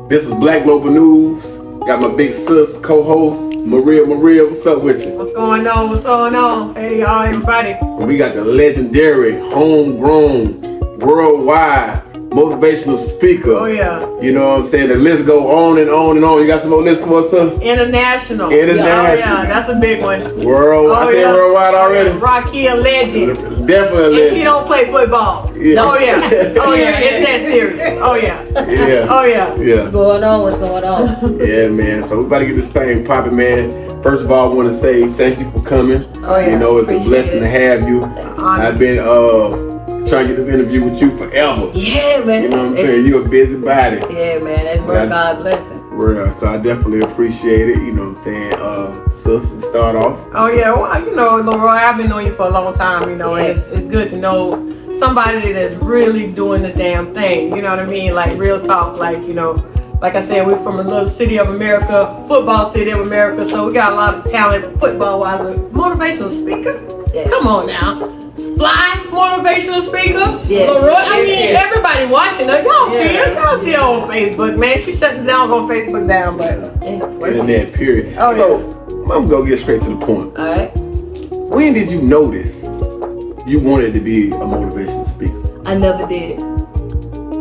This is Black Global News. Got my big sis, co-host, Maria. What's up with you? What's going on? What's going on? Hey, y'all, everybody. We got the legendary, homegrown, worldwide motivational speaker. Oh, yeah. You know what I'm saying? The list go on and on and on. You got some more lists for us, sis? International. International. Oh, yeah, that's a big one. Worldwide. I said worldwide already. Rocky, a legend. Definitely a legend. And she don't play football. Yeah. Oh, yeah. Oh, yeah. It's that serious. Oh, yeah. Yeah. Oh, yeah. What's going on? Yeah, man. So we about to get this thing popping, man. First of all, I want to say thank you for coming. Oh, yeah. You know, it's Appreciate a blessing to have you. I've been trying to get this interview with you forever. Yeah, man. You know what I'm saying? You're a busybody. Yeah, man. That's where God blessing. So I definitely appreciate it. You know what I'm saying? Sis, to start off. Oh, yeah. Well, you know, Laroy, I've been knowing you for a long time, you know, and it's good to know somebody that's really doing the damn thing. You know what I mean? Like, real talk, like, you know, like I said, we're from a little city of America, football city of America, so we got a lot of talent football-wise. Motivational speaker? Yeah. Come on now. Fly motivational speaker? Yeah. Laroy, I mean, everybody watching her. Y'all see her. Y'all see her on Facebook, man. She shutting down on Facebook down, but Internet, period. Oh, so, I'm going to get straight to the point. All right. When did you notice you wanted to be a motivational speaker? I never did.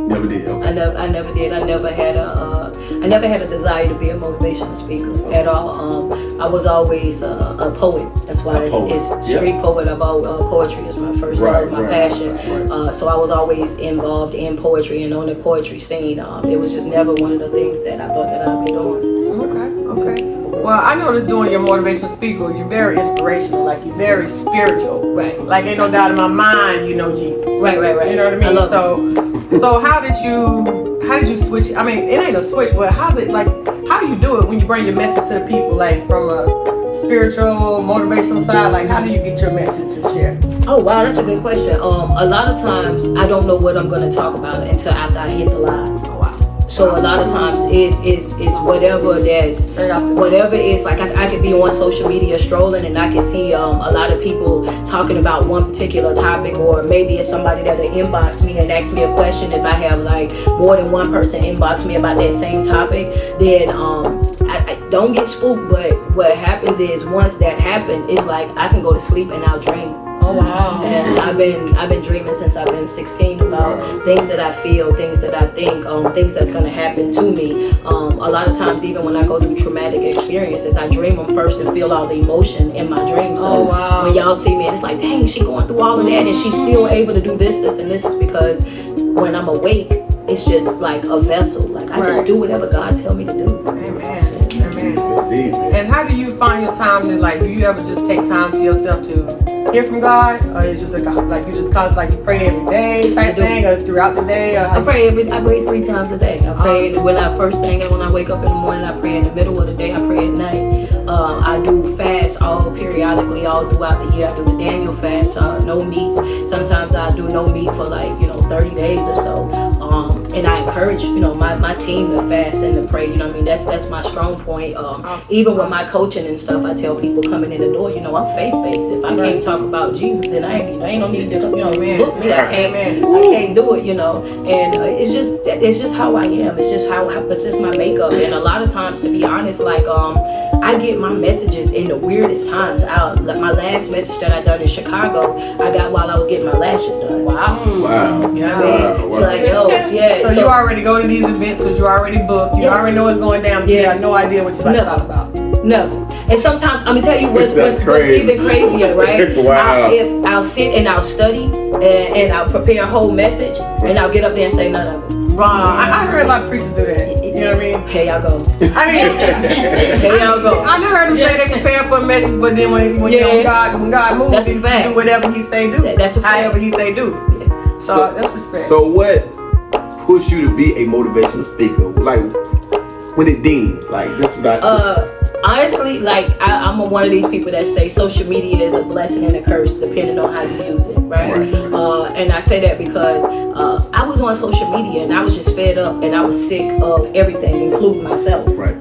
Never did. Okay. I never did. I never had a desire to be a motivational speaker at all. I was always a poet. That's why it's street poet. Poetry is my first love, my passion. Right. So I was always involved in poetry and on the poetry scene. It was just never one of the things that I thought that I'd be doing. Okay. Well, I noticed doing your motivational speaker, you're very inspirational. Like, you're very spiritual. Right. Like, ain't no doubt in my mind, you know Jesus. Right. You know what I mean? I love So how did you switch? I mean, it ain't a switch, but how do you do it when you bring your message to the people, like from a spiritual, motivational side? Like, how do you get your message to share? Oh wow, that's a good question. A lot of times I don't know what I'm going to talk about until after I hit the live. Oh wow. So a lot of times it's whatever is like I could be on social media strolling and I can see a lot of people talking about one particular topic, or maybe it's somebody that'll inbox me and ask me a question. If I have like more than one person inbox me about that same topic, then I don't get spooked. But what happens is once that happens, it's like I can go to sleep and I'll dream. Oh wow. And I've been dreaming since I've been 16 about things that I feel, things that I think, things that's gonna happen to me. A lot of times, even when I go through traumatic experiences, I dream them first and feel all the emotion in my dream. So when y'all see me, and it's like, dang, she going through all of that, and she's still able to do this, and this is because when I'm awake, it's just like a vessel. Like I just do whatever God tell me to do. Amen. And how do you find your time to, like, do you ever just take time to yourself to hear from God, or it's just like you just like you pray every day type thing, or throughout the day? Or I pray 3 times a day. I pray when I wake up in the morning. I pray in the middle of the day. I pray at night. I do fast periodically all throughout the year. I do the Daniel fast, no meats. Sometimes I do no meat for 30 days or so. And I encourage, my team to fast and to pray. You know what I mean? That's my strong point. Even with my coaching and stuff, I tell people coming in the door, I'm faith-based. If I can't talk about Jesus, then I ain't no need to, book me. I can't do it, And it's just how I am. It's just my makeup. And a lot of times, to be honest, I get my messages in the weirdest times out. Like my last message that I done in Chicago, I got while I was getting my lashes done. Wow. You know what I mean? So So you already go to these events because you already booked. You already know what's going down. But you have no idea what you're about to talk about. No. And sometimes, I'm going to tell you what's even crazier, right? Wow. I'll sit and I'll study and I'll prepare a whole message and I'll get up there and say none of it. Wow. I heard a lot of preachers do that. You know what I mean? Here y'all go. Here y'all go. I never heard them say they prepare for a message, but then when God moves, that's he a fact. do whatever he say do. That's a fact. However he say do. Yeah. So that's respect. So what pushed you to be a motivational speaker? Like when it deemed like this is like honestly, I'm one of these people that say social media is a blessing and a curse depending on how you use it, right? And I say that because I was on social media and I was just fed up and I was sick of everything, including myself, right?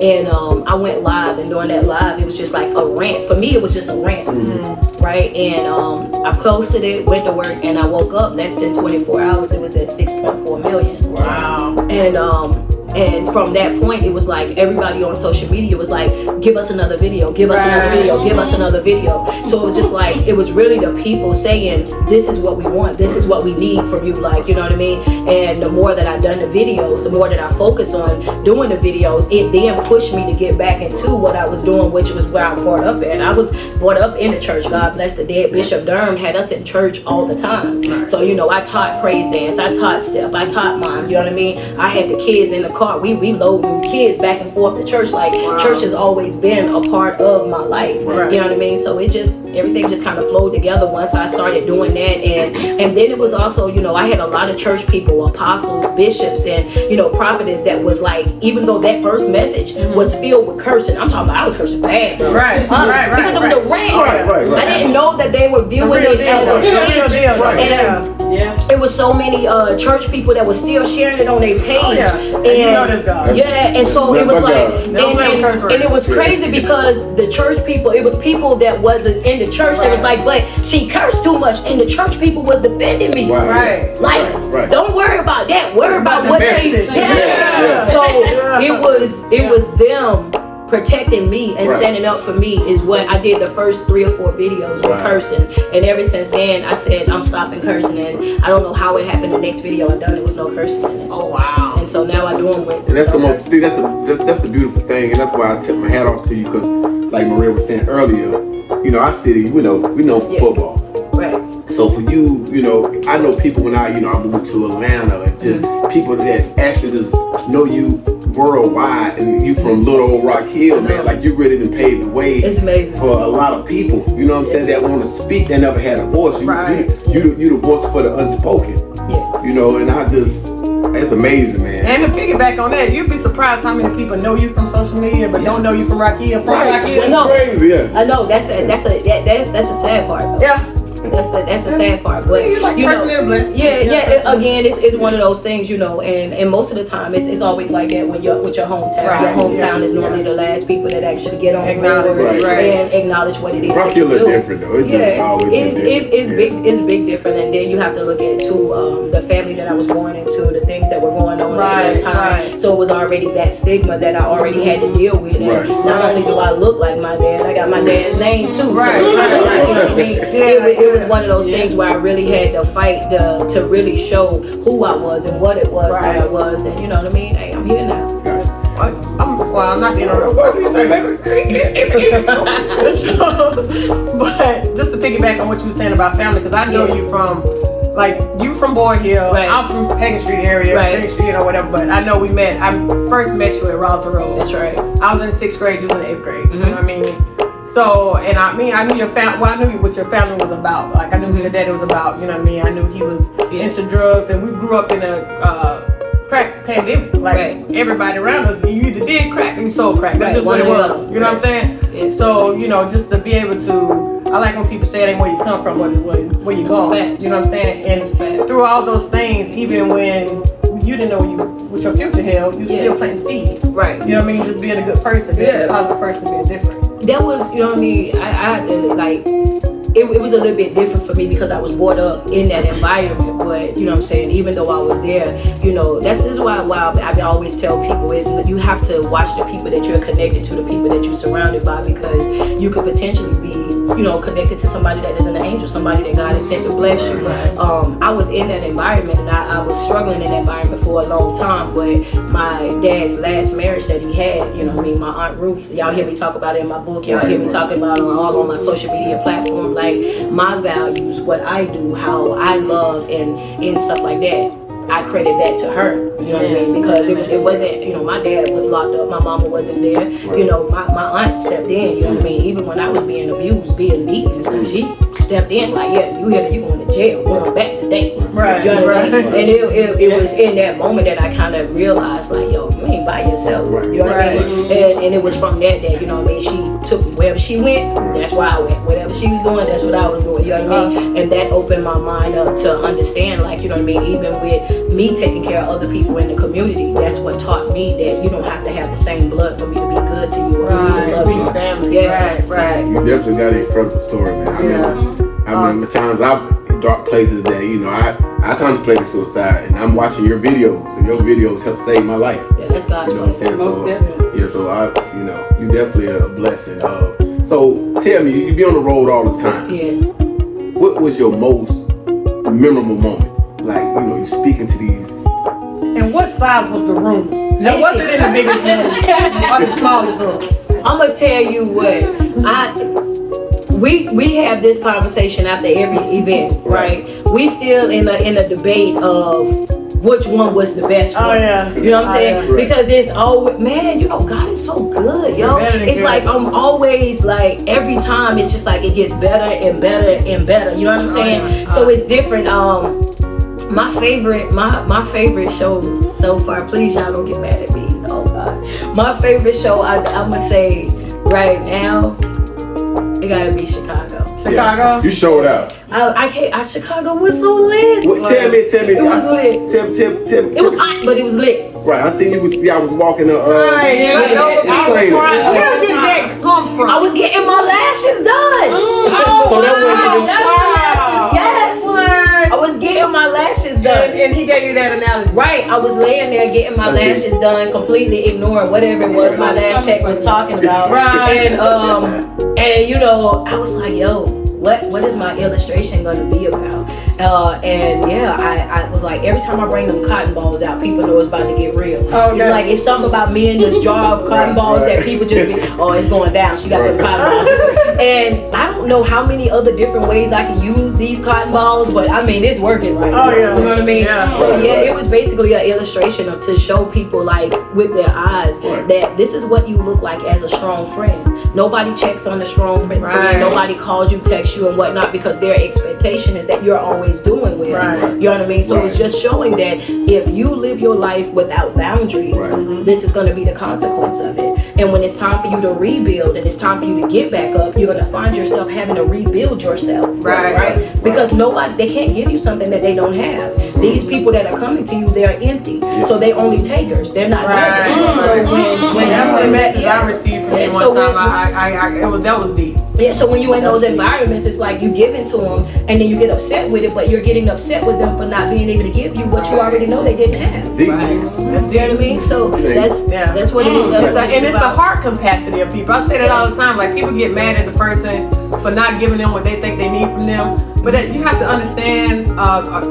And I went live, and during that live, it was just like a rant. For me, it was just a rant, right? And I posted it, went to work, and I woke up less than 24 hours. It was at 6.4 million. Wow. And And from that point, it was like everybody on social media was like, give us another video, give us another video, give us another video. So it was just like, it was really the people saying, this is what we want, this is what we need from you, like, you know what I mean? And the more that I done the videos, the more that I focused on doing the videos, it then pushed me to get back into what I was doing, which was where I brought up at. I was brought up in the church. God bless the dead. Bishop Durham had us in church all the time. So, you know, I taught praise dance, I taught step, I taught mime, you know what I mean? I had the kids in the car. We loading kids back and forth to church. Like, church has always been a part of my life. You know what I mean? So it just, everything just kind of flowed together once I started doing that. And then it was also, you know, I had a lot of church people, apostles, bishops, and, you know, prophetess that was like, even though that first message was filled with cursing, I'm talking about I was cursing bad. Because it was a rant. I didn't know that they were viewing it as a speech. It was so many church people that were still sharing it on their page. And so it was like, and it was crazy because the church people, it was people that wasn't in the church that was like, but she cursed too much, and the church people was defending me. Like, don't worry about that. Worry about what she said. So it was them protecting me and standing up for me is what I did. The first 3 or 4 videos with cursing, and ever since then I said I'm stopping cursing, and I don't know how it happened. The next video I done, it was no cursing in it. Oh wow! And so now I do them with. And that's the most. See, that's the beautiful thing, and that's why I tip my hat off to you, because like Maria was saying earlier, you know, our city, we know football. Right. So for you, you know, I know people when I moved to Atlanta, and just people that actually just know you worldwide, and you from Little Old Rock Hill, man, like you really done paved the way. It's amazing for a lot of people. You know what I'm saying? That want to speak, they never had a voice. You the voice for the unspoken. Yeah. You know, and it's amazing, man. And to piggyback on that, you'd be surprised how many people know you from social media, but don't know you from Rock Hill. Rock Hill. That's crazy. Yeah. I know. That's a sad part, though. Yeah. That's the sad part, but you know, again, it's one of those things, you know, and most of the time it's always like that when you're with your hometown. Your hometown is normally the last people that actually get on board and acknowledge what it is that you do. Different though. It's big different, and then you have to look at too the family that I was born into, the things that were going on at that time. So it was already that stigma that I already had to deal with. And not only do I look like my dad, I got my dad's name too. So it's kind of like, you know what I mean? It was one of those things where I really had to fight to really show who I was and what it was that I was, and you know what I mean? Hey, I'm here now. I'm not the but just to piggyback on what you were saying about family, because I know you from, like, you from Boyd Hill, I'm from Hagen Street area, Hagen Street, you know, whatever, but I know I first met you at Rosa Road. That's right. I was in the 6th grade, you was in the 8th grade, you know what I mean? So, and I knew your family, well, I knew what your family was about. Like, I knew what your daddy was about, you know what I mean? I knew he was into drugs, and we grew up in a crack pandemic. Like, everybody around us, you either did crack or you sold crack. That's just what it was. You know what I'm saying? Yeah. So, you know, just to be able to, I like when people say it ain't where you come from, where you go. You know what I'm saying? And through all those things, even when you didn't know what your future held, you still planting seeds. Right. You know what I mean? Just being a good person, being a positive person, being different. That was, you know what I mean, I had to, like, it was a little bit different for me because I was brought up in that environment, but, you know what I'm saying, even though I was there, you know, this is why I always tell people is you have to watch the people that you're connected to, the people that you're surrounded by, because you could potentially be, you know, connected to somebody that is an angel, somebody that God has sent to bless you. I was in that environment, and I was struggling in that environment for a long time, but my dad's last marriage that he had, you know what I mean, my Aunt Ruth, y'all hear me talk about it in my book, y'all hear me talking about it all on my social media platform, like my values, what I do, how I love and stuff like that. I credit that to her, you know what I mean? Because it wasn't, you know, my dad was locked up, my mama wasn't there, you know, my aunt stepped in, you know what I mean? Even when I was being abused, being beaten and stuff, she stepped in like, yeah, you here, you going to jail, going back today. Right. You know what I mean? And it was in that moment that I kind of realized, like, yo, you ain't by yourself, you know what I mean? And it was from that, you know what I mean? She took me wherever she went, that's where I went. Whatever she was doing, that's what I was doing, you know what I mean? And that opened my mind up to understand, like, you know what I mean? Even with me taking care of other people in the community, that's what taught me that you don't have to have the same blood for me to be good to you or for me to love you. Family. Yeah, right. You definitely got an incredible story, man. I remember times dark places that, you know, I contemplated suicide, and I'm watching your videos, and your videos help save my life. Yeah, that's God's You know what I'm saying? Most definitely. Yeah, so you know, you definitely a blessing. So tell me, you be on the road all the time. Yeah. What was your most memorable moment? Like, you know, you speaking to these. And what size was the room? Now, was it in the biggest room or the smallest room? I'm gonna tell you what we have this conversation after every event, right? We still in a debate of which one was the best one. Oh yeah. You know what I'm saying? Right. Because it's always, man, you know, God is so good, yo. It's good. like I'm always like, every time it's just like it gets better and better and better. You know what I'm saying? Yeah. So it's different. My favorite show so far, please y'all don't get mad at me. Oh God. My favorite show, I'm gonna say right now, it gotta be Chicago. Chicago? You showed out. I can't. Chicago was so lit. Tell me. It was lit. Tell It was hot, but it was lit. Right, I seen you I was walking the Right, yeah, where did that come from? I was getting my lashes done. So that wasn't even Yes. I was getting my lashes done. And he gave you that analogy. Right, I was laying there getting my lashes done, completely ignoring whatever it was my lash tech was talking about. Right. And you know, I was like, yo, what is my illustration gonna be about? And yeah, I was like, every time I bring them cotton balls out, people know it's about to get real. Okay. It's like, it's something about me and this jar of cotton balls that people just be, oh, it's going down. She got them cotton balls. And I don't know how many other different ways I can use these cotton balls, but I mean, it's working right now. Yeah. You know what I mean? Yeah. So yeah, it was basically an illustration to show people, like, with their eyes, that this is what you look like as a strong friend. Nobody checks on the strong friend. Right. Nobody calls you, texts you, and whatnot, because their expectation is that you're always doing well. Right. You know what I mean? So it's just showing that if you live your life without boundaries, this is going to be the consequence of it. And when it's time for you to rebuild and it's time for you to get back up, you're going to find yourself having to rebuild yourself. Right. Because they can't give you something that they don't have. These people that are coming to you, they're empty. So they only takers. They're not givers. So when that's the message I received from you one time. That was deep. Yeah, so when you in those environments, it's like you give into them and then you get upset with it, but you're getting upset with them for not being able to give you what you already know they didn't have. Right. You know what I mean? So that's what it is. And it's the heart capacity of people. I say that all the time. Like, people get mad at the person for not giving them what they think they need from them. But you have to understand,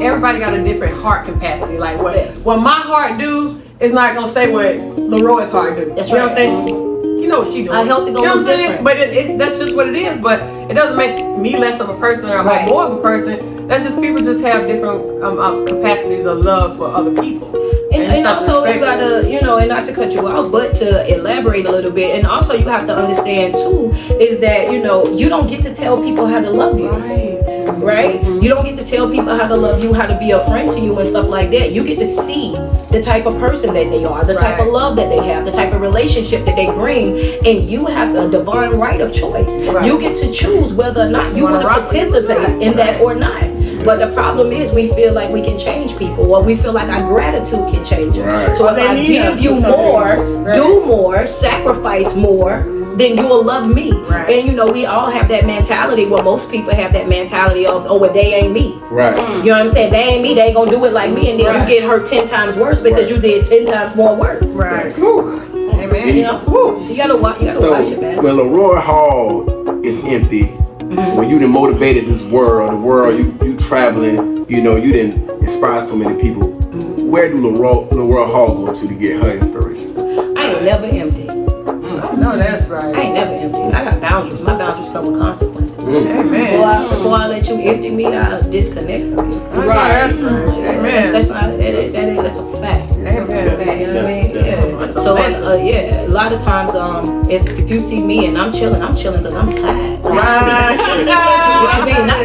everybody got a different heart capacity. Like, what my heart do is not gonna say what Laroy's heart do. That's you know right. what I'm saying? You know what she doing. I helped to go, you know what I'm saying? different. But that's just what it is. But it doesn't make me less of a person or more of a person. That's just, people just have different capacities of love for other people. And also you gotta, you know, and not to cut you off, but to elaborate a little bit. And also you have to understand too, is that, you know, you don't get to tell people how to love you. Right? You don't get to tell people how to love you, how to be a friend to you and stuff like that. You get to see the type of person that they are, the type of love that they have, the type of relationship that they bring, and you have a divine right of choice. You get to choose whether or not you want to participate in that or not. But the problem is, we feel like we can change people, or we feel like our gratitude can change them. So if I give you more, do more, sacrifice more, then you will love me. And you know, we all have that mentality. Well, most people have that mentality of, oh, well, they ain't me. You know what I'm saying? They ain't me. They ain't gonna do it like me. And then you get hurt 10 times worse because you did 10 times more work. Amen. You know? So you gotta watch it, man. When Laroy Hall is empty, when you done motivated this world, you traveling, you know, you didn't inspire so many people. Where do Laroy Hall go to get her inspiration? I ain't never empty. No, that's right. I ain't never empty. I got boundaries. My boundaries come with consequences. Amen. Before I let you empty me, I'll disconnect from you. That's right. Amen. That's a fact. Amen. You know what I mean? Yeah. So a lot of times, if you see me and I'm chilling because I'm tired. You know what I mean? Not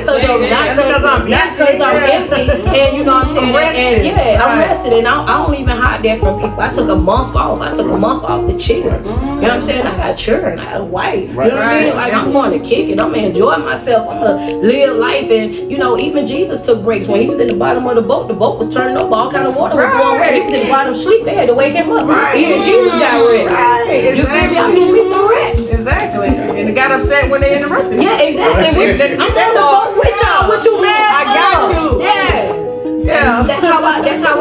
because I'm exactly. And you know what I'm saying? I'm rested, and I don't even hide that from people. I took a month off. To chill. You know what I'm saying? I got children. I got a wife. You know what I mean? Like, I'm going to kick it. I'm gonna enjoy myself. I'm gonna live life. And you know, even Jesus took breaks. When he was in the bottom of the boat was turning over. All kind of water was going away. He was in the bottom sleep. They had to wake him up. Even Jesus got rest. You feel me? I'm getting me some rest. Exactly. And they got upset when they interrupted. Yeah, exactly. I'm on the boat with y'all. What you mad? I got you. Yeah. That's how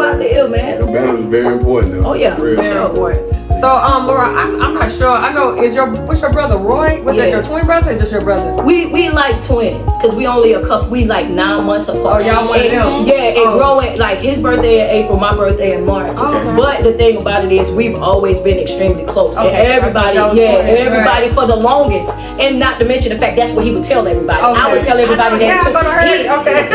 I live, man. The balance is very important though. Oh yeah. Very important. So, Laura, I'm not sure. I know what's your brother Roy? Was that your twin brother or just your brother? We like twins because we only we like 9 months apart. Oh, y'all one of them? Yeah, and growing like his birthday in April, my birthday in March. Okay. But the thing about it is we've always been extremely close. Okay. And everybody for the longest. And not to mention the fact that's what he would tell everybody. Okay. I would tell everybody that too.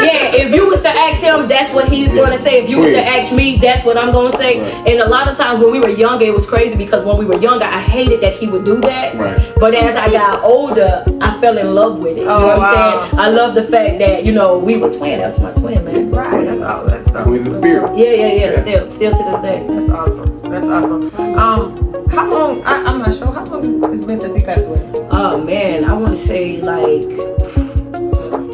Yeah, if you was to ask him, that's what he's gonna say. If you was to ask me, that's what I'm gonna say. And a lot of times when we were younger, it was crazy because when we were younger, I hated that he would do that. But as I got older, I fell in love with it. You know what I'm saying? I love the fact that, you know, we were twin. That's my twin, man. Right. That's Twins in spirit. Yeah. Still to this day. That's awesome. How long? I'm not sure. How long it's been since he passed away? Oh man, I want to say like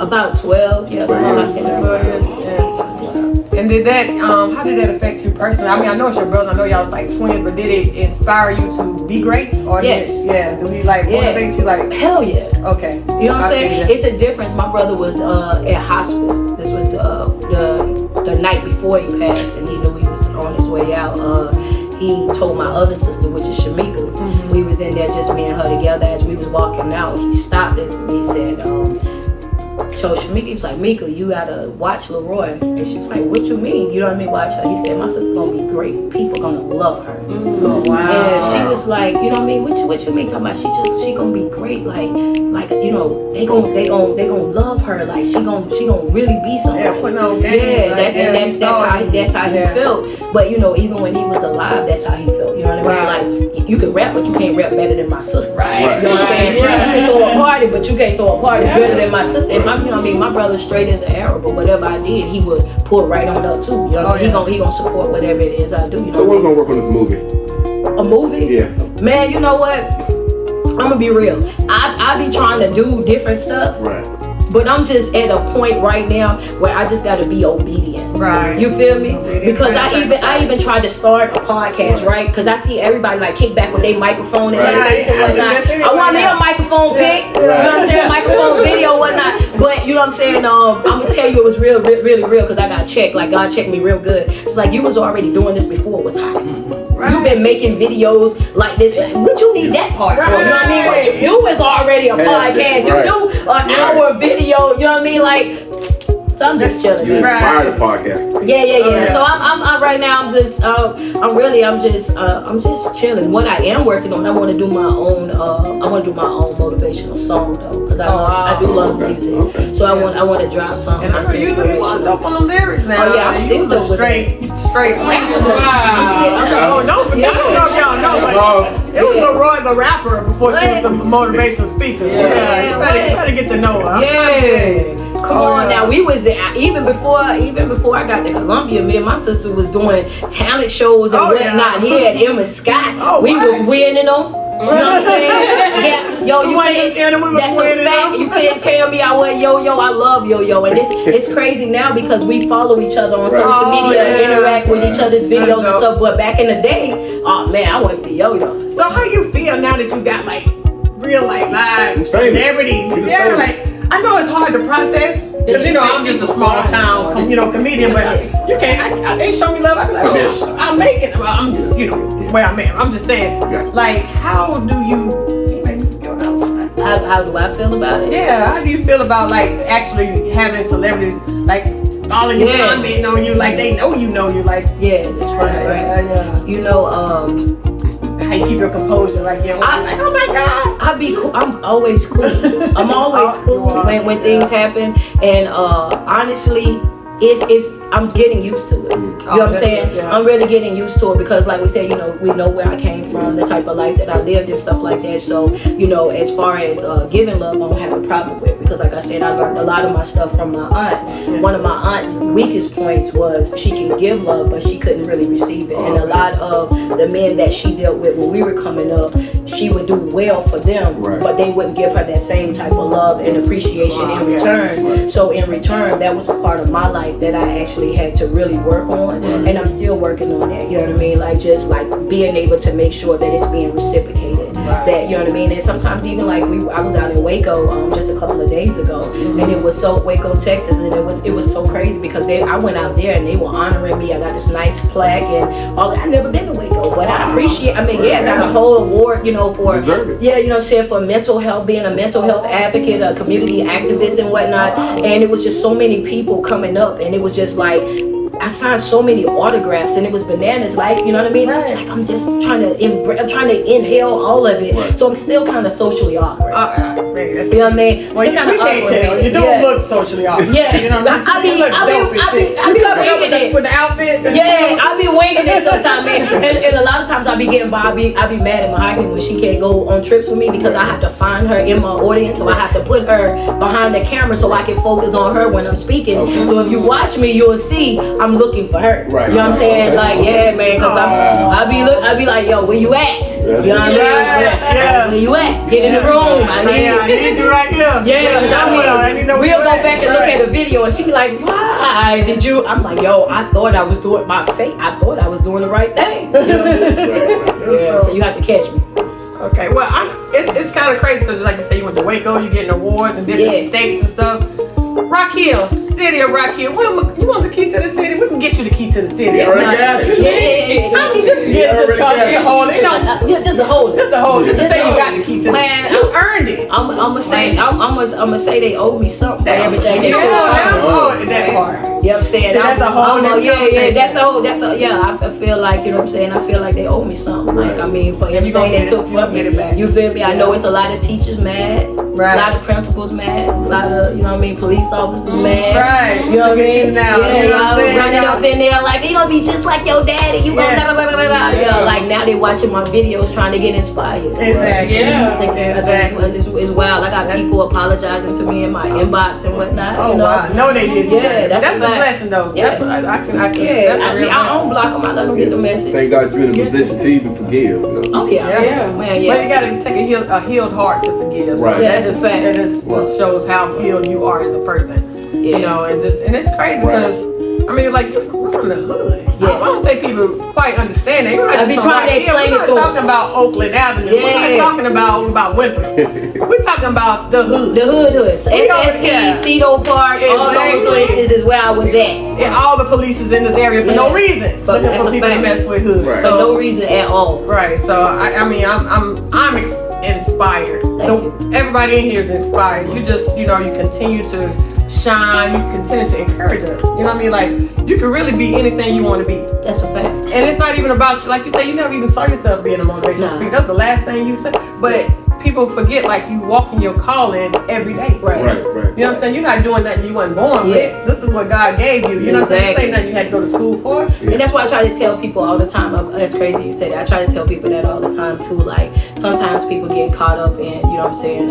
about 12. Yeah, about 10 to 12 years. Yeah. And did that? How did that affect you personally? I mean, I know it's your brother. I know y'all was like twins, but did it inspire you to be great? Or yes. Do he like motivate you? Like hell yeah. Okay. You know what I'm saying? It's a difference. My brother was at hospice. This was the night before he passed, and he knew he was on his way out. He told my other sister, which is Shamika. We was in there, just me and her together. As we was walking out, he stopped us and he said, so Shamika, he was like, Mika, you gotta watch Laroy. And she was like, what you mean? You know what I mean? Watch her. He said, my sister's gonna be great. People gonna love her. Oh, wow. And she was like, you know what I mean? What you mean? Talking about she gonna be great. Like, you know, they gonna love her. Like, she gonna really be something. Yeah, putting on game. That's how he felt. But you know, even when he was alive, that's how he felt. You know what I mean? Like, you can rap, but you can't rap better than my sister. Right. You know what I'm saying? You can throw a party, but you can't throw a party better than my sister. And you know what I mean? My brother's straight as an arrow, but whatever I did, he would pull right on up too. You know what I mean? He gonna support whatever it is I do. You know so we're gonna work on this movie. A movie? Yeah. Man, you know what? I'm gonna be real. I be trying to do different stuff. Right. But I'm just at a point right now where I just gotta be obedient. Right. You feel me? Because I even tried to start a podcast, right? Because I see everybody like kick back with their microphone and their face and whatnot. I want me a microphone pic. You know what I'm saying? Microphone video, whatnot. But you know what I'm saying? I'm gonna tell you it was really real because I got checked. Like God checked me real good. It's like you was already doing this before it was hot. Right. You've been making videos like this. What you need that part for? You know what I mean? What you do is already a podcast. You do an hour video. You know what I mean? Like, so I'm just chilling. You inspired the podcast. Yeah. So I'm right now. I'm just chilling. What I am working on, I want to do my own. I want to do my own motivational song though, because I do love music. Okay. So I want to drop something that's inspirational. You up on the lyrics now. Oh yeah, I'm still doing straight. Wow. I don't know if y'all know, but it was Laroy the rapper before she was the motivational speaker. Yeah. You better get to know her. Yeah. Come on now, we was even before I got to Columbia, me and my sister was doing talent shows and whatnot. He had Emma Scott. We was winning them. You know what I'm saying? Yeah, yo, that's a fact. You can't tell me I wasn't yo-yo. I love yo-yo, and it's crazy now because we follow each other on social media, interact with each other's videos and stuff. But back in the day, oh man, I wanted to be yo-yo. So how you feel now that you got like real like live celebrity? Yeah, like. I know it's hard to process because you know I'm just a small town comedian, but you can't. They show me love. I be like, oh, I'm making. I'm just where I'm at. I'm just saying, like, how do you? How do I feel about it? Yeah, how do you feel about like actually having celebrities like following you, commenting on you, like they know you like? Yeah, that's funny, right? You know, how you keep your composure, like like, oh my God. I be cool. I'm always cool. I'm always cool when things happen. And honestly, I'm getting used to it. You know what I'm saying? Yeah. I'm really getting used to it because, like we said, we know where I came from, the type of life that I lived and stuff like that. So, as far as giving love, I don't have a problem with, because like I said, I learned a lot of my stuff from my aunt. One of my aunt's weakest points was she can give love, but she couldn't really receive it. And a lot of the men that she dealt with when we were coming up, she would do well for them, but they wouldn't give her that same type of love and appreciation in return. So in return, that was a part of my life that I actually had to really work on, and I'm still working on that. You know what I mean? Like, just like being able to make sure that it's being reciprocated. That, you know what I mean? And sometimes even like I was out in Waco just a couple of days ago, and it was so Waco, Texas, and it was so crazy because I went out there and they were honoring me. I got this nice plaque and all that. I've never been to Waco, but I appreciate. I got a whole award, for for mental health, being a mental health advocate, a community activist and whatnot. And it was just so many people coming up, and it was just like, I signed so many autographs, and it was bananas. Like, you know what I mean? It's like I'm just trying to inhale all of it. So I'm still kind of socially awkward. You know what I mean? Well, you can't tell. You don't look socially awkward. Yeah, you know what I mean? I be winging it with the outfits. I be winging it sometimes, man. And a lot of times I be getting by. I be mad at Mahogany when she can't go on trips with me because I have to find her in my audience. So I have to put her behind the camera so I can focus on her when I'm speaking. So if you watch me, you'll see I'm looking for her. You know what I'm saying? Like, yeah, man, because I be like, yo, where you at? You know what I mean? Yeah. Where you at? Get in the room. I need you right here. Yeah, because we'll go back and look at the video, and she be like, why did you? I'm like, yo, I thought I was doing my fate. I thought I was doing the right thing. Yeah, so you have to catch me. Okay, well, it's kind of crazy because, like you say, you went to Waco, you're getting awards in different states and stuff. Rock Hill, city of Rock Hill. You want the key to the city? We can get you the key to the city. You already got it. I mean, just to get just hold it. Just to hold it. Just to hold it. Just to say you got the key to it. You earned it. I'm gonna say they owe me something for everything they took. That part. You know what I'm saying? So that's a whole I feel like, you know what I'm saying? I feel like they owe me something. Like, I mean, for everything they took from me. You feel me? I know it's a lot of teachers mad. A lot of principals mad. A lot of, you know what I mean, police officers mad. You know what I mean? Now, y'all running up in there like, you gonna be just like your daddy. You gonna like now they watching my videos trying to get inspired. Exactly. It's wild. I got people apologizing to me in my inbox and whatnot. Oh, wow. No, they did. Yeah, that's a blessing though. Yeah. That's what I can. I don't block them. I let them get the message. Thank God you're in a position to even forgive. Oh yeah. But you gotta take a healed heart to forgive. Right. Yeah, that's a fact. It just shows how healed you are as a person. You know, and it's crazy because I mean, like, we're from the hood. I don't think people quite understand it. I be trying to explain it to them. We're not talking about Oakland Avenue. We're not talking about Winthrop. We're talking about the hood. The hood. SSP, Cedar Park, all those places is where I was at. And all the police is in this area for no reason. Looking for people to mess with hood. For no reason at all. Right. So I mean, I'm inspired. Everybody in here is inspired. You just, you continue to shine, you continue to encourage us. You know what I mean? Like, you can really be anything you want to be. That's a fact. And it's not even about you. Like you say, you never even saw yourself being a motivational speaker. That was the last thing you said. But people forget, like, you walk in your calling every day. Right. You know what I'm saying? You're not doing nothing you wasn't born with. This is what God gave you. You know what I'm saying? This ain't nothing you had to go to school for. And that's why I try to tell people all the time. That's crazy you say that. I try to tell people that all the time too. Like, sometimes people get caught up in, you know what I'm saying,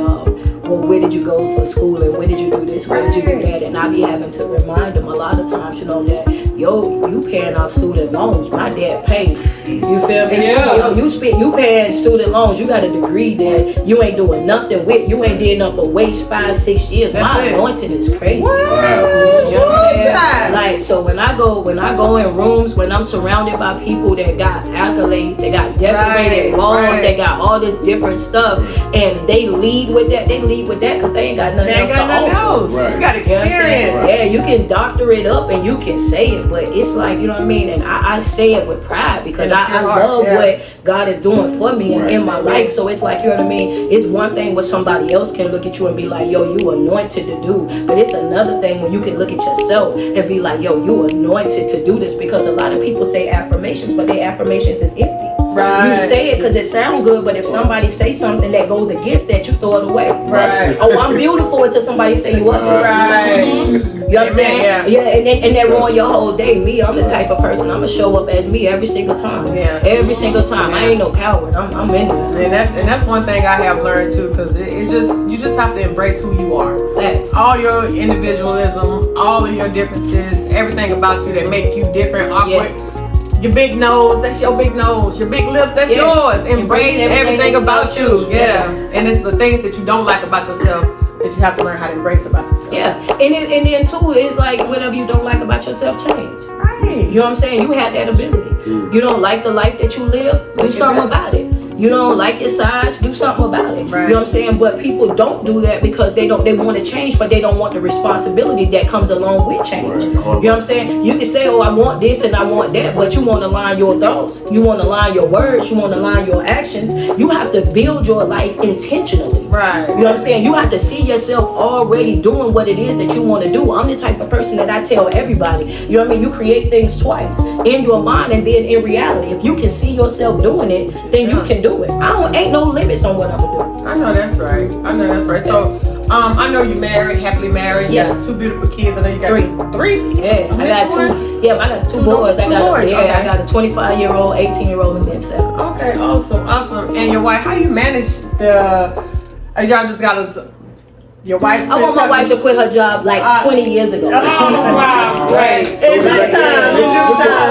well, where did you go for school, and where did you do this, where did you do that? And I be having to remind them a lot of times, that you paying off student loans. My dad paid. You feel me? Yeah. You paying student loans. You got a degree that you ain't doing nothing with. You ain't did nothing but waste 5-6 years. My anointing is crazy. What? You know what I'm saying? Like, so when I go in rooms, when I'm surrounded by people that got accolades, they got decorated walls, they got all this different stuff, and they lead with that. They lead with that because they ain't got nothing else to offer. You got experience. Yeah, you can doctor it up and you can say it, but it's like, you know what I mean? And I say it with pride because I love what God is doing for me and in my life. So it's like, you know what I mean? It's one thing when somebody else can look at you and be like, yo, you anointed to do. But it's another thing when you can look at yourself and be like, yo, you anointed to do this. Because a lot of people say affirmations, but their affirmations is empty. Right. You say it because it sounds good, but if somebody say something that goes against that, you throw it away. Right. Oh, I'm beautiful until somebody say you up. Right. You know what I'm saying? Yeah. And that ruin your whole day. Me, I'm the type of person, I'm gonna show up as me every single time. Yeah. Every single time. I ain't no coward. I'm in there. And that's one thing I have learned too, because you just have to embrace who you are. All your individualism, all of your differences, everything about you that make you different, awkward. Yeah. Your big nose, that's your big nose. Your big lips, that's yours. Embrace everything about you. Yeah. And it's the things that you don't like about yourself that you have to learn how to embrace about yourself. Yeah. And then too, it's like whatever you don't like about yourself, change. Right. You know what I'm saying? You have that ability. You don't like the life that you live, do something about it. You don't like your size, do something about it. Right. You know what I'm saying? But people don't do that because they want to change, but they don't want the responsibility that comes along with change. Right. You know what I'm saying? You can say, oh, I want this and I want that, but you want to align your thoughts, you want to align your words, you want to align your actions. You have to build your life intentionally. Right. You know what I'm saying? You have to see yourself already doing what it is that you want to do. I'm the type of person that I tell everybody, you know what I mean? You create things twice in your mind and then in reality. If you can see yourself doing it, then you can do it. Ain't no limits on what I'm gonna do. I know that's right. So, I know you're married, happily married. You got 2 beautiful kids. I know you got 3. Yes, I got 2. Yeah, I got 2 boys. I got a 25-year-old, 18-year-old, and then 7. Okay, awesome. And your wife? How you manage the? Y'all just got us. Your wife? I want my wife to quit her job like 20 years ago. Wow, right.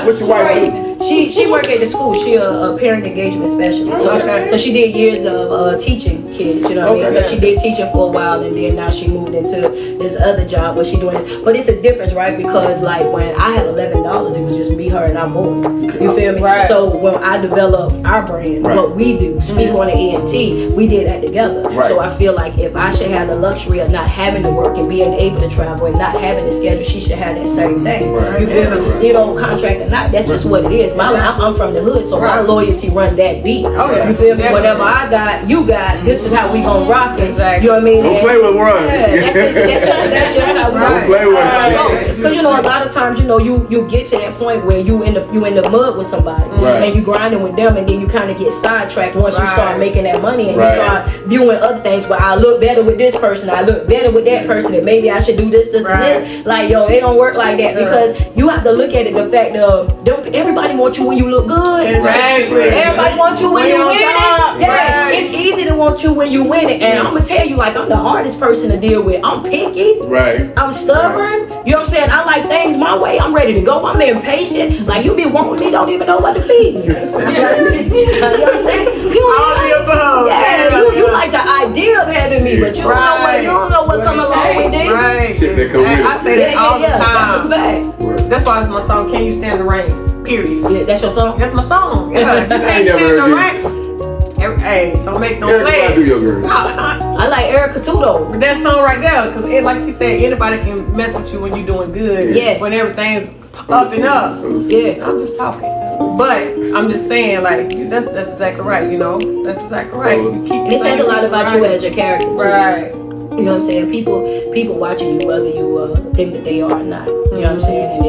What's your wife do? She worked at the school. She a parent engagement specialist. So she did years of teaching kids, you know what I mean? So she did teaching for a while, and then now she moved into this other job where she doing this. But it's a difference, right? Because like when I had $11, it was just me, her, and our boys. You feel me? Right. So when I developed our brand, what we do, Speak on the ENT, we did that together. Right. So I feel like if I should have the luxury of not having to work and being able to travel and not having to schedule, she should have that same thing. Right. You feel me? You know, contract or not, that's just what it is. I'm from the hood, so my loyalty run that beat. You feel me? Whatever I got, you got. This is how we gonna rock it. You know what I mean? Don't play with one. That's just how we don't play with it. Because you know, a lot of times, you know, you get to that point where you in the mud with somebody, and you grinding with them, and then you kind of get sidetracked once you start making that money and you start viewing other things. But I look better with this person, I look better with that person, and maybe I should do this, and this. Like, yo, it don't work like that because you have to look at it. The fact of everybody wants you when you look good. Exactly. Everybody wants you when you win it. Yeah, it's easy to want you when you win it. And I'm gonna tell you, like, I'm the hardest person to deal with. I'm picky. Right. I'm stubborn. You know what I'm saying? I like things my way. I'm ready to go. I'm impatient. Like, you be wanting me, don't even know what to feed me. You know what I'm saying? You like the idea of having me, but you don't know what come along with this. Right. I say that all the time. That's a fact. That's why it's my song, Can You Stand the Rain? Period. Yeah, that's your song? That's my song. Yeah. You can't stand the rain. Hey, don't make no play. I like Erica too though. That song right there, because like she said, anybody can mess with you when you're doing good. Yeah. When everything's up and up. Yeah. I'm just talking. But I'm just saying, like, that's exactly right, you know? That's exactly right. You keep it says a lot about you as your character too. Right. You know what I'm saying? People watching you, whether you think that they are or not. You know what I'm saying? And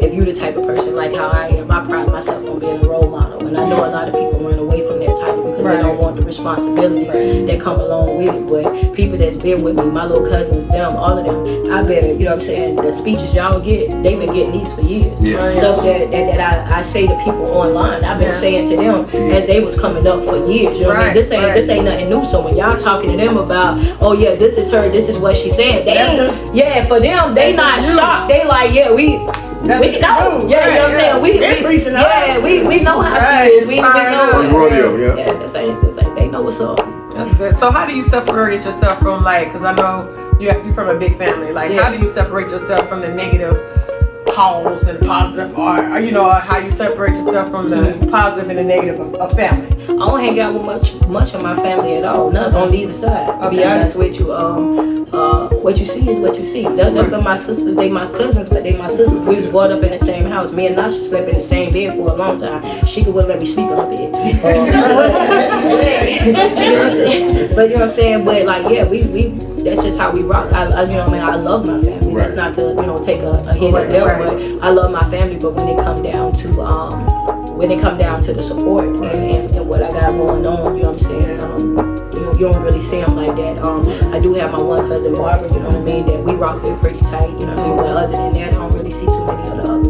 if you're the type of person like how I am, I pride myself on being a role model. And I know a lot of people run away from that title because they don't want the responsibility that come along with it. But people that's been with me, my little cousins, them, all of them, I've been, you know what I'm saying, the speeches y'all get, they've been getting these for years. Yeah. Stuff that I say to people online, I've been saying to them as they was coming up for years. You know what I mean? This ain't nothing new. So when y'all talking to them about, oh yeah, this is her, this is what she's saying, they ain't, for them, they not shocked. They like, yeah, we know. Yeah, you know what I'm saying? We know how she is. We know. Yeah, this ain't, they know what's up. That's good. So how do you separate yourself from, like, because I know you're from a big family. Like, how do you separate yourself from the negative pause and positive, or you know, how you separate yourself from the positive and the negative of family? I don't hang out with much of my family at all. None on either side. To be honest with you, what you see is what you see. That's been my sisters. They my cousins, but they my sisters. We was brought up in the same house. Me and Nasha slept in the same bed for a long time. She wouldn't let me sleep in her bed. You know what I'm saying? But you know what I'm saying? But like, yeah, we that's just how we rock. You know what I mean? I love my family. That's not to, you know, take a hit at them, but I love my family. But when it come down to the support and what I got going on, you know what I'm saying? you don't really see them like that. I do have my one cousin Barbara, you know what I mean, that we rock with pretty tight, you know what I mean, but other than that, I don't really see too many of the other ones.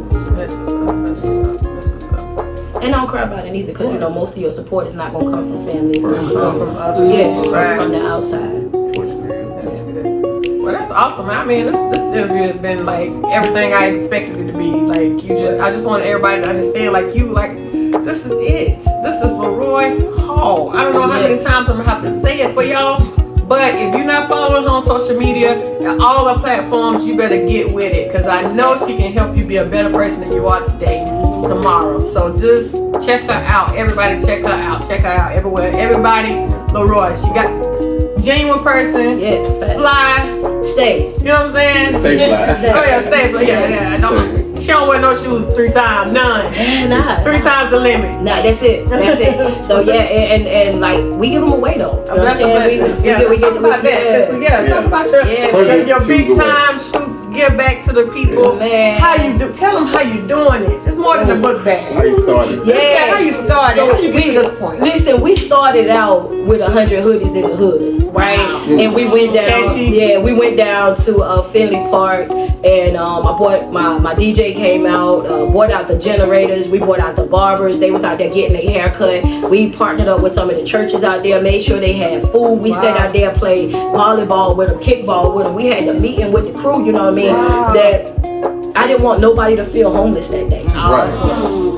And don't cry about it either, because you know most of your support is not gonna come from family. It's gonna come from from the outside. Well, that's awesome. I mean, this interview has been like everything I expected it to be. Like I just want everybody to understand. Like this is it. This is Laroy Hall. I don't know how many times I'm gonna have to say it for y'all. But if you're not following her on social media, all the platforms, you better get with it, because I know she can help you be a better person than you are today, tomorrow. So just check her out. Everybody check her out. Check her out everywhere. Everybody, Laroy. She got genuine person. Yeah. Fly. Stay. You know what I'm saying? Stay fly. Oh yeah, stay fly. Yeah. She don't wear no shoes 3 times. None. Nah. 3 times the limit. Nah, that's it. That's it. So yeah, and like we give them away though. You know what I'm saying? We talk about that. Talk about your big time shoot. Give back to the people. Man. How you do? Tell them how you doing it. It's more than a book bag. How you started? Yeah. How you started? So how you get to this point? Listen, we started out with 100 hoodies in the hood, right? Wow. And we went down. Yeah, we went down to Finley Park, and I bought my DJ came out, bought out the generators. We bought out the barbers. They was out there getting their haircut. We partnered up with some of the churches out there, made sure they had food. We sat out there, played volleyball with them, kickball with them. We had the meeting with the crew. You know what I mean? That I didn't want nobody to feel homeless that day. Right.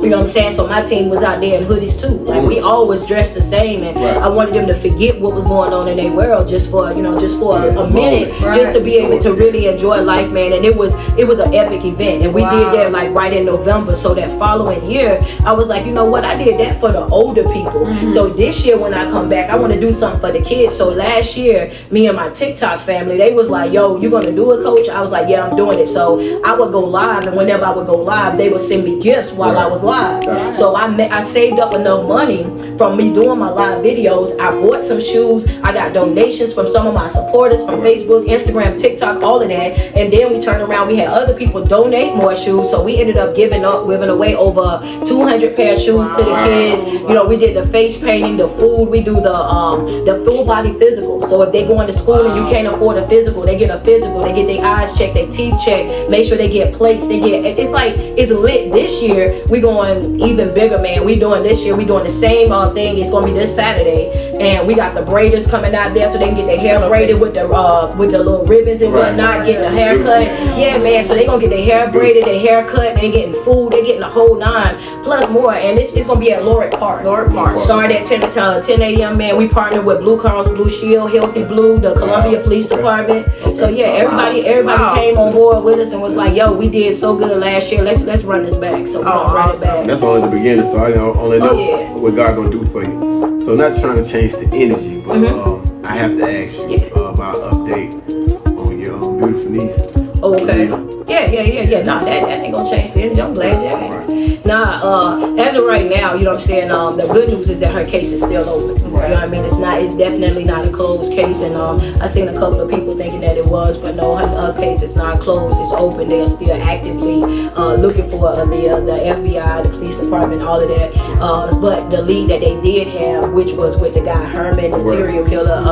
You know what I'm saying? So my team was out there in hoodies too. Like we always dressed the same, and I wanted them to forget what was going on in their world just for a minute, just to be able to really enjoy life, man. And it was an epic event, and we did that like right in November. So that following year, I was like, you know what? I did that for the older people. So this year when I come back, I want to do something for the kids. So last year, me and my TikTok family, they was like, yo, you gonna do it, coach? I was like, yeah, I'm doing it. So I would go live, and whenever I would go live, they would send me gifts while I was live. So I saved up enough money from me doing my live videos. I bought some shoes. I got donations from some of my supporters from Facebook, Instagram, TikTok, all of that. And then we turned around, we had other people donate more shoes. So we ended up giving away over 200 pair of shoes to the kids. You know, we did the face painting, the food. We do the full body physical. So if they go into school and you can't afford a physical, they get a physical. They get their eyes checked, their teeth checked. Make sure they get plates. It's lit. This year we going even bigger, man. We doing the same thing. It's gonna be this Saturday, and we got the braiders coming out there so they can get their hair braided with the little ribbons and whatnot, getting a haircut. Yeah, man. So they gonna get their hair braided, their haircut. They getting food. They getting the whole 9 plus more, and it's gonna be at Laroy Park. Start at 10 a.m. Man. We partnered with Blue Cross Blue Shield, Healthy Blue, the Columbia Police Department. So yeah, everybody came on board with us and was like, yo, we did so good last year. Let's run this back. So we're gonna run it back. That's only the beginning, so I only know what God gonna do for you. So not trying to change the energy, but I have to ask you about an update on your beautiful niece. Okay. Yeah. Nah, that ain't gonna change the energy. I'm glad you asked. Nah, as of right now, you know what I'm saying, the good news is that her case is still open. You know what I mean? It's definitely not a closed case, and I seen a couple of people thinking that it was, but no, her case is not closed. It's open. They're still actively looking for the FBI, the police department, all of that. But the lead that they did have, which was with the guy Herman, the serial killer,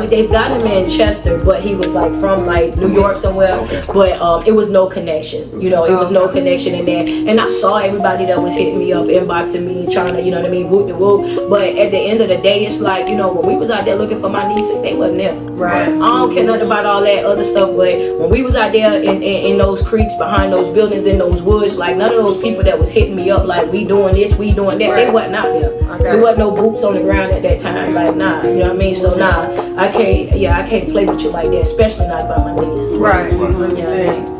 they've got him in Chester, but he was like from like New York somewhere. But it was no connection. You know, it was no connection in there. And I saw everybody that was hitting me up, inboxing me, trying to, you know what I mean, whoop de whoop. But at the end of the day, it's like, you know, when we was out there looking for my niece, they wasn't there. Right. I don't care nothing about all that other stuff, but when we was out there in those creeks, behind those buildings, in those woods, like none of those people that was hitting me up like, we doing this, we doing that, they wasn't out there. There wasn't no boots on the ground at that time. Like, nah, you know what I mean? So nah, I can't play with you like that, especially not about my niece. Right. Understand.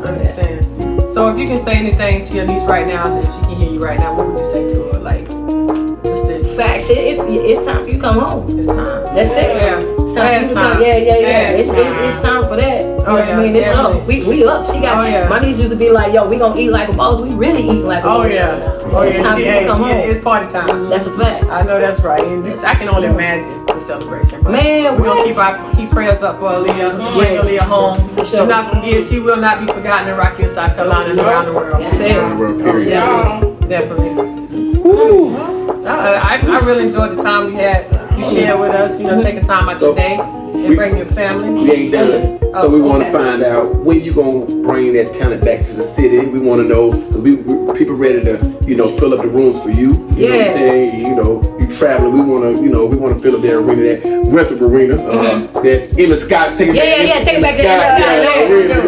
So if you can say anything to your niece right now that she can hear you right now, what would you say to her? Like, just the facts. It's time for you to come home. It's time. That's it. Yeah. It's time for you to come. Yeah. It's time for that. I mean, it's up. We up. She got. My niece used to be like, yo, we gonna eat like a boss. We really eating like a boss. It's time for you to come home. It's party time. That's a fact. I know that's right. And I can only imagine the celebration. Man, we're gonna keep prayers up for Aaliyah. Bring Aaliyah home. For sure. Do not forget, she will not be forgotten in Rocky, South Carolina, and around the world. That's it. Definitely. I really enjoyed the time we had. you share with us, taking time out your day and bring your family. We ain't done. So we want to find out when you gonna bring that talent back to the city. We want to know, because we people ready to fill up the rooms for you. You know what I'm saying? You traveling. We want to fill up that arena, that rental arena. That Emma Scott take it back. Yeah, take it back there.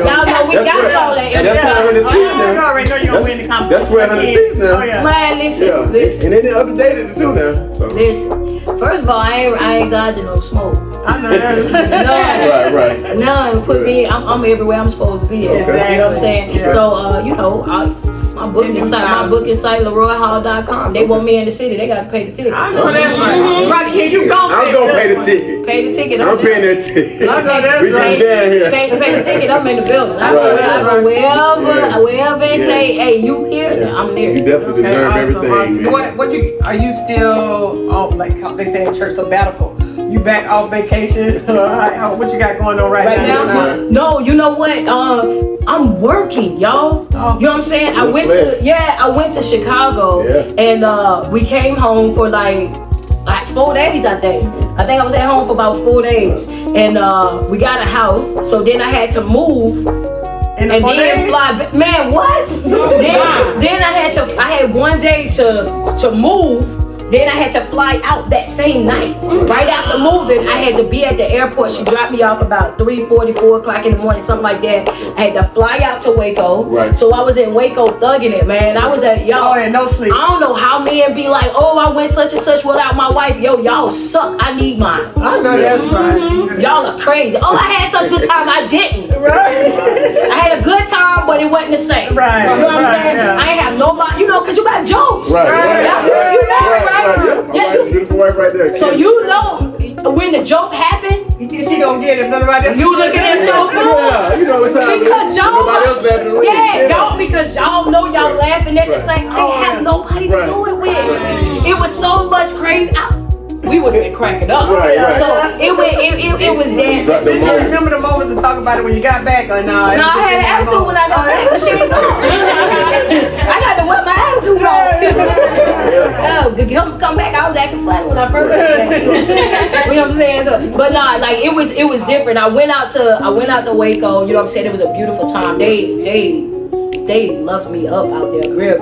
Y'all know we got y'all at Emma Scott. That's 100 seats now. You already know you're gonna win the competition. That's 100 seats now. Man, listen. And then they updated it too now. So. Listen. First of all, I ain't dodging no smoke. I know that. Right. No, put me. I'm everywhere I'm supposed to be. Okay. You know what I'm saying? Yeah. So my booking site, LaroyHall.com. They want me in the city. They got to pay the ticket. I know that's right. Right here, you go. I'm gonna pay the ticket. Pay the ticket. I'm paying that ticket. I know that's we right. down here. Pay the ticket. I'm in the building. I go wherever they say, hey, you here? I'm there. You definitely deserve everything. Man. What are you still on, like they say in church, sabbatical? You back off vacation? What you got going on right now? No, you know what? I'm working, y'all. Oh. You know what I'm saying? I went to Chicago and we came home for like 4 days, I think. I think I was at home for about 4 days. And we got a house, so then I had to move. And then fly back. Man, what? Then I had 1 day to move. Then I had to fly out that same night. Right after moving, I had to be at the airport. She dropped me off about 3:40, 4 o'clock in the morning, something like that. I had to fly out to Waco. Right. So I was in Waco thugging it, man. I was at, no sleep. I don't know how men be like, oh, I went such and such without my wife. Yo, y'all suck. I need mine. I know that's right. Y'all are crazy. Oh, I had such a good time. I didn't. Right. I had a good time, but it wasn't the same. Right. You know what I'm saying? Yeah. I ain't have nobody, because you got jokes. Beautiful wife right there. So when the joke happened, she gonna get it. Nobody. You looking at your phone? It's time. Because y'all, nobody else laughing. y'all, because y'all know y'all laughing at the same. I ain't have nobody to do it with. It was so much crazy. We would have been cracking up. Right. So it was that. Did you remember the moments to talk about it when you got back or no? No, I had an attitude when I got back, but she ain't gone. I got to wear my attitude on. Come back, I was acting flat when I first came back. You know what I'm saying? So, but nah, like it was different. I went out to Waco. You know what I'm saying? It was a beautiful time. They loved me up out there, real.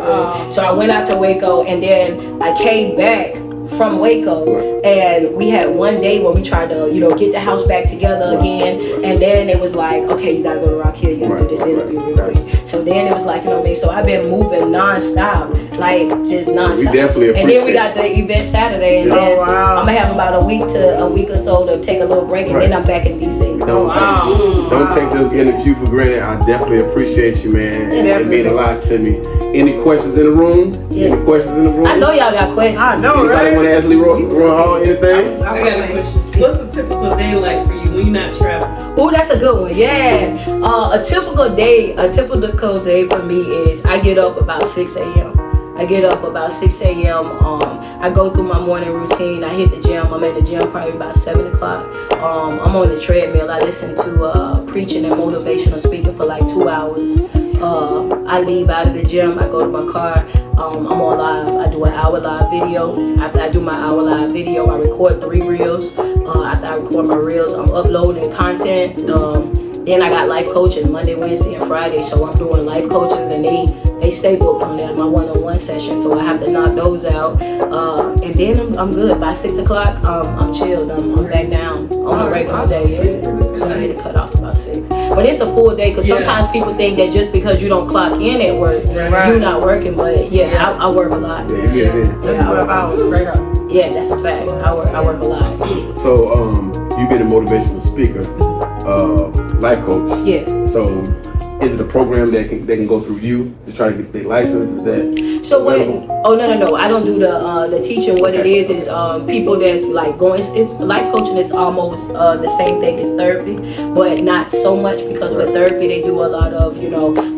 So I went out to Waco, and then I came back from Waco, and we had 1 day where we tried to, get the house back together again, and then it was like, okay, you gotta go to Rock Hill, you gotta do this interview real quick. So then it was like, so I've been moving non-stop, like just non-stop. We definitely appreciate. And then we got the event Saturday, and then I'm gonna have about a week or so to take a little break, and then I'm back in DC. Don't take this interview for granted. I definitely appreciate you, man. It means a lot to me. Any questions in the room? Any questions in the room? I know y'all got questions. I know, Anybody want to ask Laroy Hall anything? I got a question. What's a typical day like for you when you're not traveling? Oh, that's a good one. Yeah. A typical day for me is I get up about 6 a.m. I go through my morning routine. I hit the gym. I'm in the gym probably about 7 o'clock. I'm on the treadmill. I listen to preaching and motivational speaking for like 2 hours. I leave out of the gym. I go to my car. I'm on live. I do an hour live video. After I do my hour live video, I record 3 reels. After I record my reels, I'm uploading content. Then I got life coaching Monday, Wednesday, and Friday. So I'm doing life coaches, and they stay booked on that, my one-on-one session. So I have to knock those out. And then I'm good. By 6 o'clock, I'm chilled. I'm back down on a regular day. So I need to cut off about 6. But it's a full day, because sometimes people think that just because you don't clock in at work, you're not working. But I work a lot. That's 12 hours straight up. Yeah, that's a fact. I work a lot. So you've been a motivational speaker, life coach. Yeah. So is it a program that can go through you to try to get their license? Is that so what? Oh no! I don't do the teaching. What it is people that's like going. It's life coaching is almost the same thing as therapy, but not so much, because with therapy they do a lot of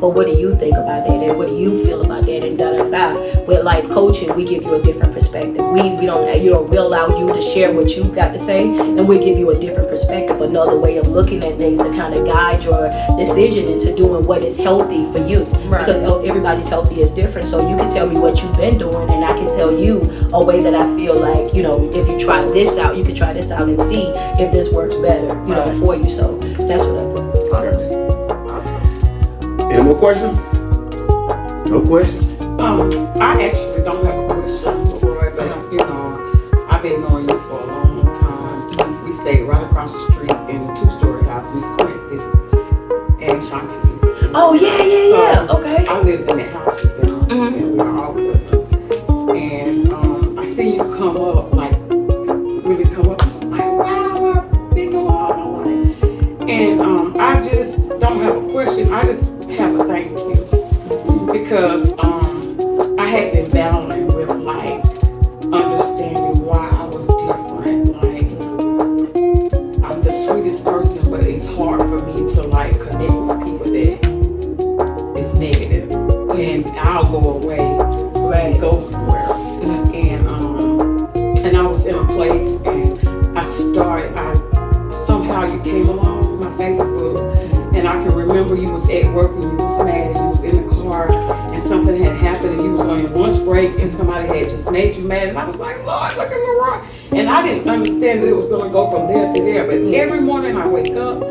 But what do you think about that? And what do you feel about that? And da da da. With life coaching, we give you a different perspective. We don't. We allow you to share what you got to say, and we give you a different perspective, another way of looking at things to kind of guide your decision into doing doing what is healthy for you. Right. Because everybody's healthy is different. So you can tell me what you've been doing, and I can tell you a way that I feel like, you know, if you try this out, you can try this out and see if this works better, you know, for you. So that's what I do. Any more questions? No questions? I actually don't have a question, Laroy, but you know, I've been knowing you for a long time. We stayed right across the street in a 2-story house, Miss Quincy and Shanti's. Oh yeah. Okay. I lived in that house with them, and we were all cousins. And I seen you come up, like really come up. I was like, wow, I've been knowing all my life. And I just don't have a question. I just have a thank you because I had been battling with like understanding why I was different. Like I'm the sweetest person, but it's hard for me to like connect with people that is negative, and I'll go away, and go somewhere. And I was in a place, and somehow you came along my Facebook, and I can remember you was at work and you was mad, and you was in the car, and something had happened, and you was on your lunch break, and somebody had just made you mad, and I was like, Lord, look at Laroy. And I didn't understand that it was gonna go from there to there, but every morning I wake up,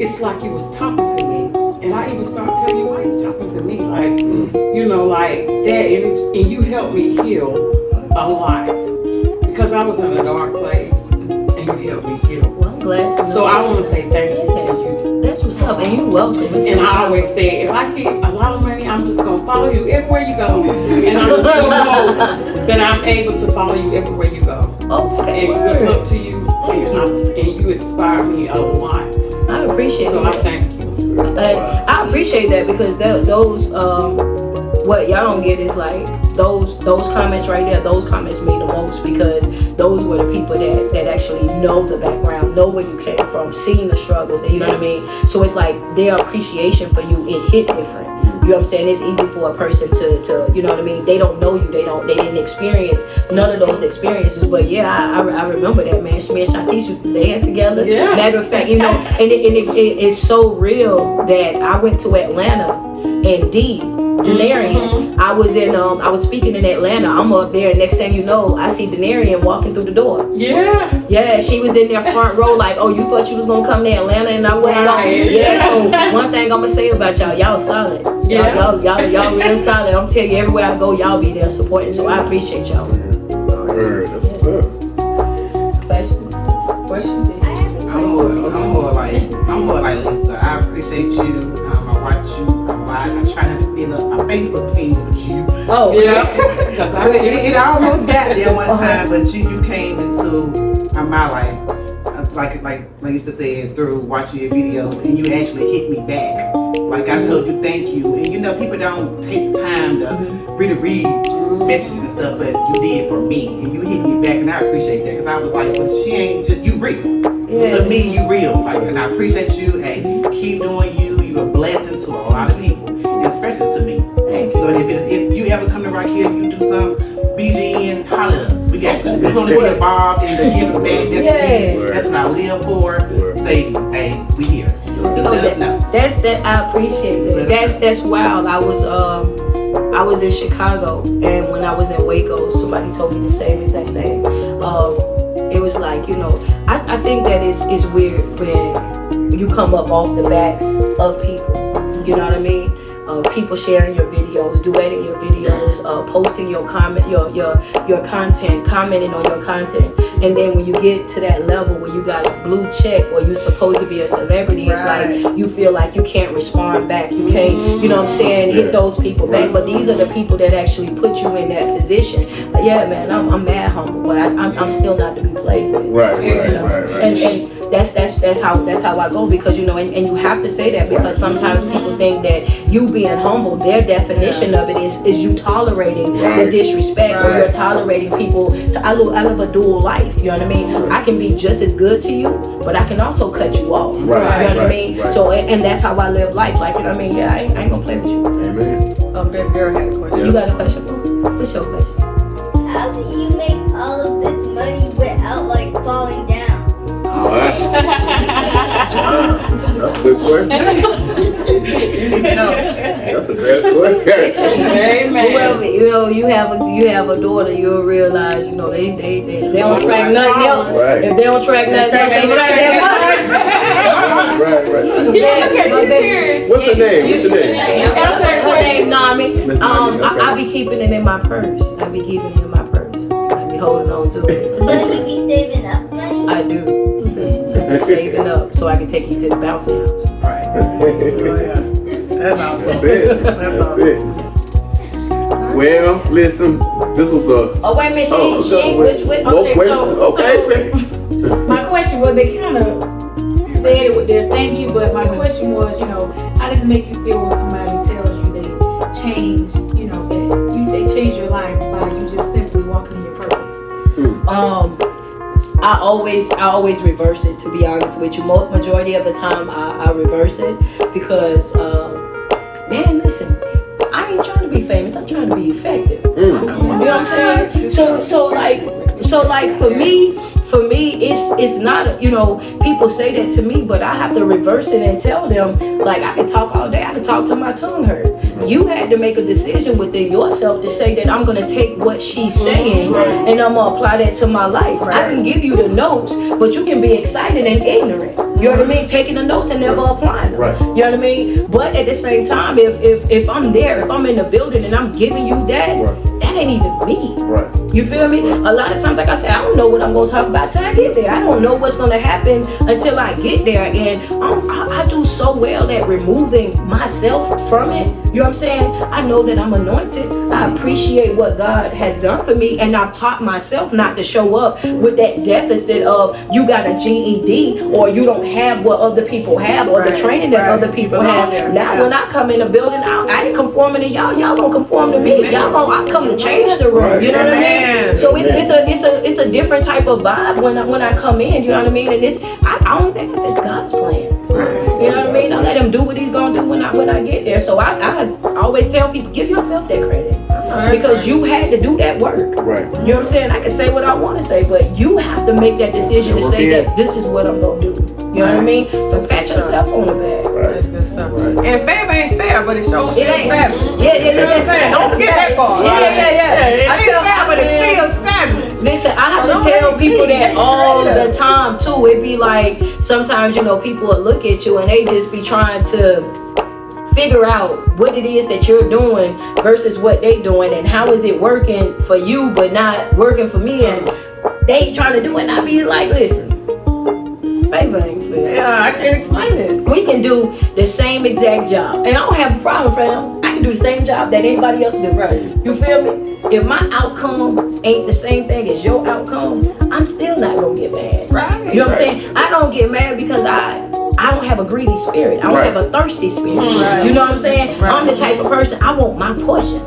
it's like you was talking to me. And I even started telling you, why you talking to me? Like, you know, like that, and you helped me heal a lot. Because I was in a dark place, and you helped me heal. Well, I'm glad to know. So I want to say thank you to you. That's what's up, and you're welcome. And I always say, if I get a lot of money, I'm just going to follow you everywhere you go. And I still know that I'm able to follow you everywhere you go. Okay. And good luck to you, and you inspire me a lot. I appreciate So that. I thank you. I appreciate that because those what y'all don't get is like those comments right there. Those comments mean the most because those were the people that actually know the background, know where you came from, seen the struggles, and you know what I mean. So it's like their appreciation for you, it hit different. You know what I'm saying? It's easy for a person to you know what I mean. They don't know you. They didn't experience none of those experiences. But yeah, I remember that, man. Me and Shantice used to dance together. Yeah. Matter of fact, you know, and it's so real that I went to Atlanta and Denarian. I was speaking in Atlanta. I'm up there. Next thing you know, I see Denarian walking through the door. Yeah, she was in their front row. Like, oh, you thought you was gonna come to Atlanta and I wasn't going. Yeah. So one thing I'm gonna say about y'all solid. Y'all real solid. I'm telling you, everywhere I go, y'all be there supporting. So I appreciate y'all. That's what's up. Questions? I'm more like Lisa. I appreciate you. I watch you a lot. I try not to fill up my Facebook page with you. Oh Yeah. Because But it almost got there one time, but you came into my life, like you used to say, through watching your videos, and you actually hit me back. Like I told you, thank you. And you know, people don't take time to read messages and stuff, but you did for me, and you hit me back, and I appreciate that because I was like, well, she ain't just you real. To me, you real. Like, and I appreciate you. Hey, keep doing you. You're a blessing to a lot of people, and especially to me. Thank you. So if you ever come to Rock Hill, you do some BGN, holler at us. We got you. We're gonna be involved in the giving back. That's what I live for. Say, hey, we here. Just let us know. I appreciate it. That's wild. I was in Chicago, and when I was in Waco, somebody told me the same exact thing. It was like, you know, I think that it's weird when you come up off the backs of people. You know what I mean? People sharing your videos, duetting your videos, posting your content, commenting on your content, and then when you get to that level where you got a blue check or you supposed to be a celebrity, it's like you feel like you can't respond back. You can't, you know what I'm saying, hit those people back. But these are the people that actually put you in that position. But yeah, man, I'm mad humble, but I'm still not to be played with. Right. And that's how I go, because you know, and you have to say that because sometimes people think that you being humble, their definition of it is you tolerating the disrespect or you're tolerating people. I live a dual life, you know what I mean? I can be just as good to you, but I can also cut you off. You know what I mean? So and that's how I live life. Like, you know what I mean? Yeah, I ain't gonna play with you. Amen. Baby girl had a question. You got a question for me? What's your question? How do you make all of this money without like falling down? That's a good question. That's the best question. Whoever, you have a daughter, you'll realize, they don't track nothing else. Right. If they don't track nothing else, they track their Right. What's her name? Her name, Nami. I be keeping it in my purse. I be holding on to it. So you be saving up money? I do. Saving up so I can take you to the bouncy house. Right. That's awesome. That's it. That's it. Well, listen, this was a. Oh wait a minute, she ain't which. Okay. My question was, they kind of said it with their thank you, but my question was, how does it make you feel when somebody tells you they change, that they change your life by you just simply walking in your purpose? I always reverse it, to be honest with you. Majority of the time I reverse it because man, listen, I ain't trying to be famous, I'm trying to be effective. You know what I'm saying? So like for me it's not, people say that to me, but I have to reverse it and tell them, like, I can talk all day, I can talk till my tongue hurt. You had to make a decision within yourself to say that I'm going to take what she's saying and I'm going to apply that to my life. I can give you the notes, but you can be excited and ignorant. You know what I mean? Taking the notes and never applying them. You know what I mean? But at the same time, if I'm there, if I'm in the building and I'm giving you that ain't even me. You feel me? A lot of times, like I said, I don't know what I'm going to talk about till I get there. I don't know what's going to happen until I get there. And I do so well at removing myself from it. You know what I'm saying? I know that I'm anointed. I appreciate what God has done for me. And I've taught myself not to show up with that deficit of you got a GED or you don't have what other people have or the training that other people have. Now, when I come in the building, I ain't conforming to y'all. Y'all don't conform to me. I come to change the room. You know what I mean? So it's a different type of vibe when I come in. You know what I mean? And I don't think it's God's plan. You know what I mean? I let him do what he's gonna do when I get there. So I always tell people, give yourself that credit because you had to do that work. You know what I'm saying? I can say what I want to say, but you have to make that decision to say that this is what I'm gonna do. You know what I mean? So pat yourself on the back. That's good stuff. And favor ain't fair, but it shows it ain't fabulous. Yeah. Don't forget that part. Yeah. It ain't fair, but it feels fabulous. Listen, I have to tell people that all the time too. It be like sometimes people will look at you and they just be trying to figure out what it is that you're doing versus what they doing and how is it working for you but not working for me, and they trying to do it and I be like, listen, favor ain't fair. Yeah, I can't explain it. We can do the same exact job and I don't have a problem, fam. I can do the same job that anybody else do. You feel me? If my outcome ain't the same thing as your outcome, I'm still not gonna get mad. You know what I'm saying? I don't get mad because I don't have a greedy spirit. I don't have a thirsty spirit. You know what I'm saying? I'm the type of person, I want my portion.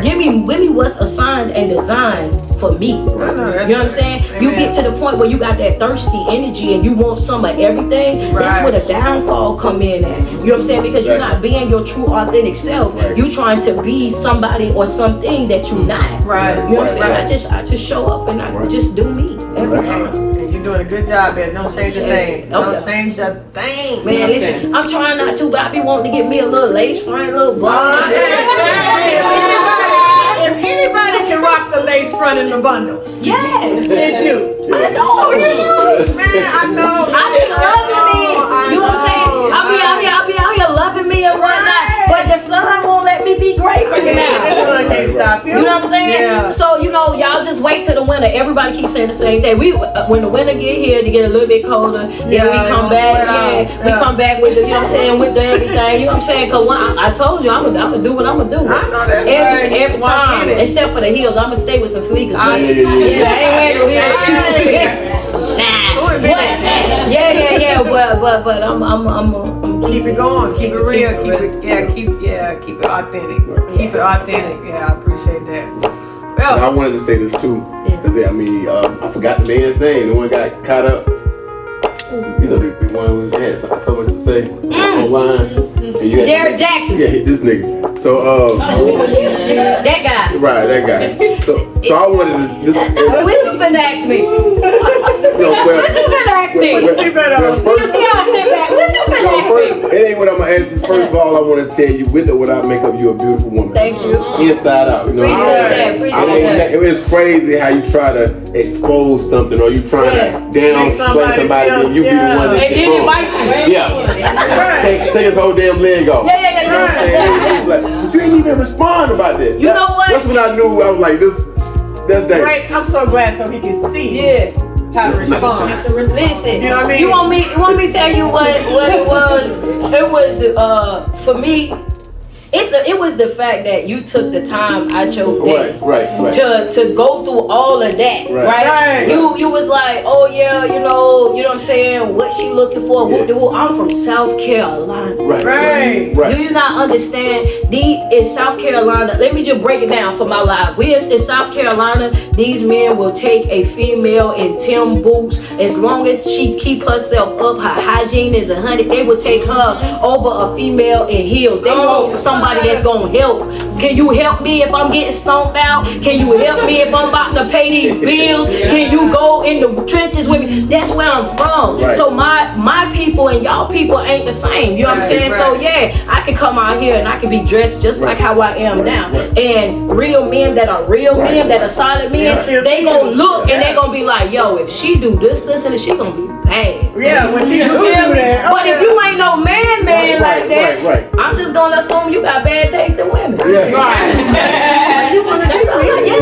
Give me what's assigned and designed for me. You know what I'm saying? You get to the point where you got that thirsty energy and you want some of everything. That's where the downfall come in at. You know what I'm saying? Because you're not being your true authentic self. You trying to be somebody or something that you're not. You know what I'm saying? I just show up and I just do me every time. You're doing a good job there. Don't change a thing. Don't change a thing. Man, listen, I'm trying not to, but I be wanting to get me a little lace front, a little bun. If anybody can rock the lace front in the bundles, it's you. I know. Man, I know. I be loving me. You know what I'm saying? I'll be out here loving me and whatnot. But the sun won't let me be great right now. The sun can't stop you. You know what I'm saying? Yeah. So, y'all just wait till the winter. Everybody keeps saying the same thing. When the winter get here to get a little bit colder, then we come back. We come back with the, you know what I'm saying, with the everything. You know what I'm saying? Because I told you, I'm gonna do what I'm gonna do. I know that's every time. Except for the heels. I'm gonna stay with some sneakers. I ain't wearing no heels. But I'm keep it going, keep it real, keep it authentic. Keep it authentic. Yeah, I appreciate that. Well, I wanted to say this too, because I forgot the man's name. The one got caught up. The one who had so much to say online. Derek Jackson. Yeah, this nigga. So that guy. Right, that guy. So I wanted this. What you finna ask me? What you finna ask me? You see how I sit back? What you finna It ain't what I'm gonna ask. First of all, I want to tell you, with or without makeup, you're a beautiful woman. Thank you. Inside out. You know what I'm saying? It's crazy how you try to expose something or you trying to downplay somebody and you be the one that and then it bites you. Yeah. Take his whole damn leg off. Yeah. You know what I'm saying? Like, but you didn't even respond about that. You know what? That's when I knew. I was like, that's dangerous. Right. I'm so glad so he can see. Yeah. How to respond. Listen, you know what I mean? You want me to tell you what it was? It was for me. It was the fact that you took the time out your day to go through all of that, right? You was like, oh yeah, you know what I'm saying? What she looking for? I'm from South Carolina, right? Do you not understand? In South Carolina, let me just break it down for my life. In South Carolina, these men will take a female in Tim boots as long as she keep herself up. Her hygiene is 100. They will take her over a female in heels. They want somebody that's gonna help. Can you help me if I'm getting stomped out? Can you help me if I'm about to pay these bills? Can you go in the trenches with me? That's where I'm from. So my people and y'all people ain't the same. You know what I'm saying? So yeah, I can come out here and I can be dressed just like how I am now. And real men that are men, that are solid men, they gonna look and they gonna be like, yo, if she do this, and she gonna be bad. Yeah, when she do that. But if you ain't no man like that, I'm just gonna assume you got bad taste in women. Right.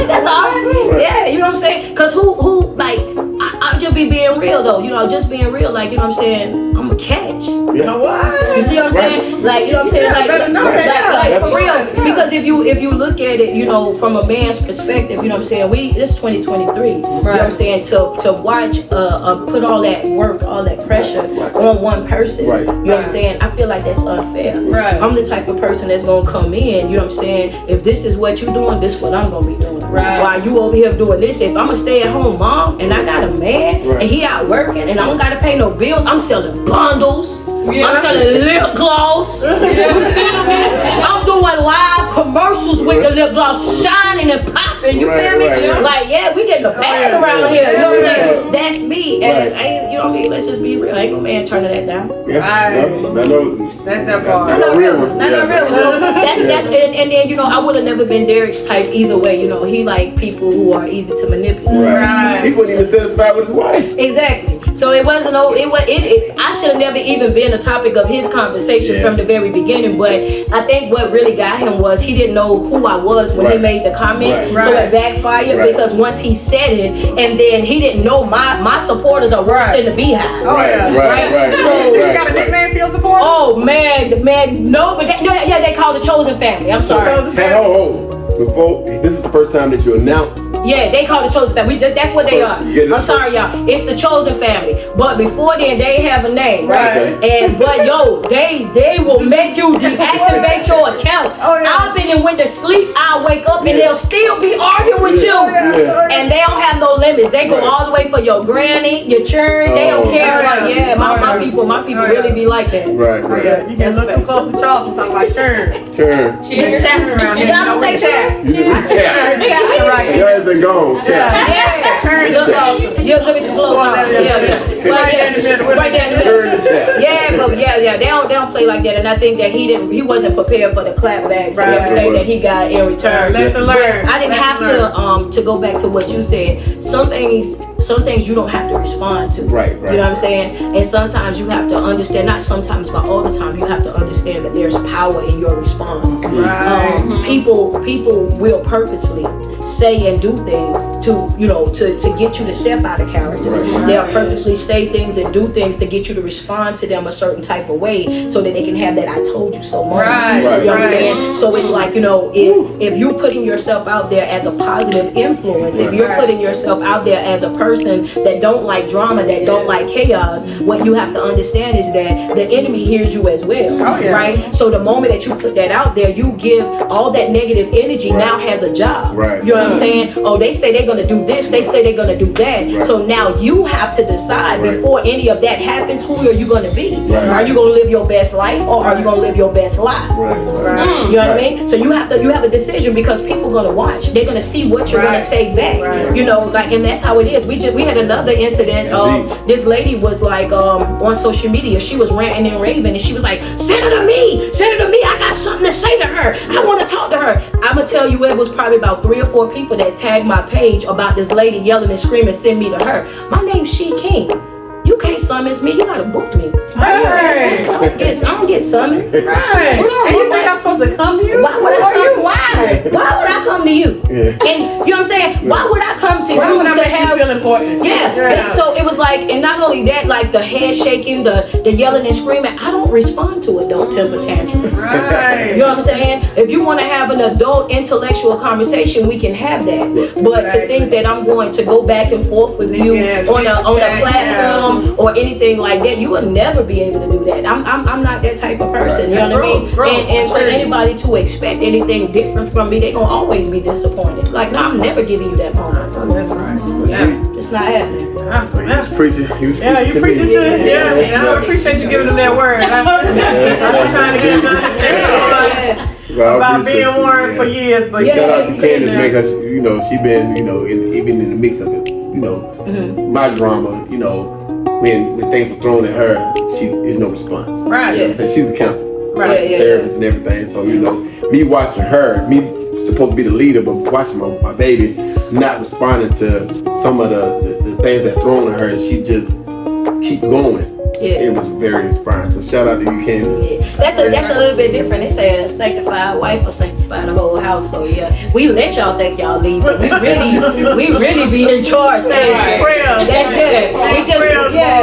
That's all right. Yeah, you know what I'm saying? Cause who like I'm just being real though, you know, just being real, like, you know what I'm saying? I'm a catch. You know what? You see what I'm saying? Like, you know what I'm saying? Like for real. Because if you look at it, you know, from a man's perspective, you know what I'm saying? It's 2023. You know what I'm saying? To watch put all that work, all that pressure on one person. You know what I'm saying? I feel like that's unfair. I'm the type of person that's gonna come in, you know what I'm saying? If this is what you're doing, this is what I'm gonna be doing. While you over here doing this, if I'm a stay-at-home mom and I got a man and he out working and I don't gotta pay no bills, I'm selling bundles. I'm selling lip gloss. I'm doing live commercials with the lip gloss shining and popping. You feel me? Like, yeah, we getting the bag around here. You know what I'm saying? That's me. And ain't, you know what I mean? Let's just be real. Ain't no man turning that down. That's that part. Not real. So that's and then, you know, I would have never been Derek's type either way. You know, he like people who are easy to manipulate. He wasn't even satisfied with his wife. Exactly. So it wasn't. I should have never even been the topic of his conversation from the very beginning. But I think what really got him was he didn't know who I was when he made the comment. So it backfired because once he said it, and then he didn't know my supporters are worse than the Beehive. So you got a nickname for your supporters? Oh man, no, but they call the Chosen Family. I'm sorry. Before, this is the first time that you announced. Yeah, they call the Chosen Family. That's what they are. I'm sorry, y'all. It's the Chosen Family. But before then, they have a name, right? But they will make you deactivate your account. I've been and went to sleep. I'll wake up and they'll still be arguing with you. And they don't have no limits. They go all the way for your granny, your churn. They don't care. Like, my people really be like that. You get a little too close to Charles. I'm talking about churn. She chaps around here. You know, we chat. Y'all been gone. Churn is awesome. Yeah, let me too close. Right there in the middle. They don't play like that, and I think that he wasn't prepared for the clapbacks and everything that he got in return. Lesson learned. I didn't have to go back to what you said. Some things you don't have to respond to. You know what I'm saying? And sometimes you have to understand, not sometimes, but all the time, you have to understand that there's power in your response. People will purposely say and do things to get you to step out of character. They'll purposely say things and do things to get you to respond to them a certain type of way so that they can have that I told you so moment. You know what I'm saying? So it's like, you know, if you're putting yourself out there as a positive influence, if you're putting yourself out there as a person that don't like drama, that don't like chaos, what you have to understand is that the enemy hears you as well. Right? So the moment that you put that out there, you give all that negative energy now has a job. You know what I'm saying? Oh, they say they're gonna do this, they say they're gonna do that. So now you have to decide before any of that happens, who are you gonna be? Are you gonna live your best life or are you gonna live your best lie? You know what I mean? So you have a decision because people are gonna watch. They're gonna see what you're gonna say back. You know, like, and that's how it is. we had another incident. This lady was like on social media. She was ranting and raving, and she was like, "Send her to me, send her to me. I got something to say to her. I want to talk to her." I'm gonna tell you, it was probably about 3 or 4 people that tagged my page about this lady yelling and screaming, "Send me to her." My name's She King. You can't summons me. You gotta book me. Right. I don't get summons. Right. And you think I'm supposed to come to you? Why would I come? Why? Why would I come to you? Yeah. And you know what I'm saying? Why would I come to Why you would I to make have? you feel important? Yeah. And so it was like, and not only that, like the head shaking, the yelling and screaming. I don't respond to adult temper tantrums. Right. You know what I'm saying? If you want to have an adult intellectual conversation, we can have that. But to think that I'm going to go back and forth with you on a platform or anything like that, you will never be able to do that. I'm not that type of person. You know what I mean? And for anybody to expect anything different from me, they gonna always be disappointed. Like, no, I'm never giving you that moment. That's right. Yeah, it's not happening. You was preaching. Yeah, you preaching too. Yeah, I appreciate you giving them that word. I'm trying to get them to understand about being warned for years. But shout out to Candace, man, because you know she been even in the mix of it. You know, my drama. You know, when things were thrown at her, she is no response. Right. You know, so she's a counselor. Right. She's a therapist and everything. So you know, me watching her, me supposed to be the leader, but watching my baby not responding to some of the things that thrown at her, and she just keep going. Yeah. It was very inspiring. So shout out to you, Candace. Yeah. That's a little bit different. They say a sanctified wife or sanctify the whole house. So yeah, we let y'all think y'all lead, but we really be in charge. That's it.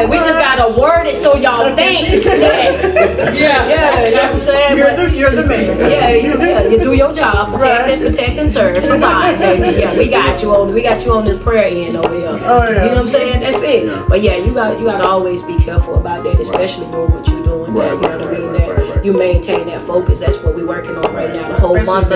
We just gotta word it so y'all think. Yeah. You know what I'm saying? You're the man. Yeah, you do your job, protect and serve, provide, baby. Yeah, we got you on this prayer end over here. Oh, yeah. You know what I'm saying? That's it. Yeah. But yeah, you gotta always be careful about that, especially doing what you're doing. You know what I mean? That you maintain that focus. That's what we're working on right now. The whole month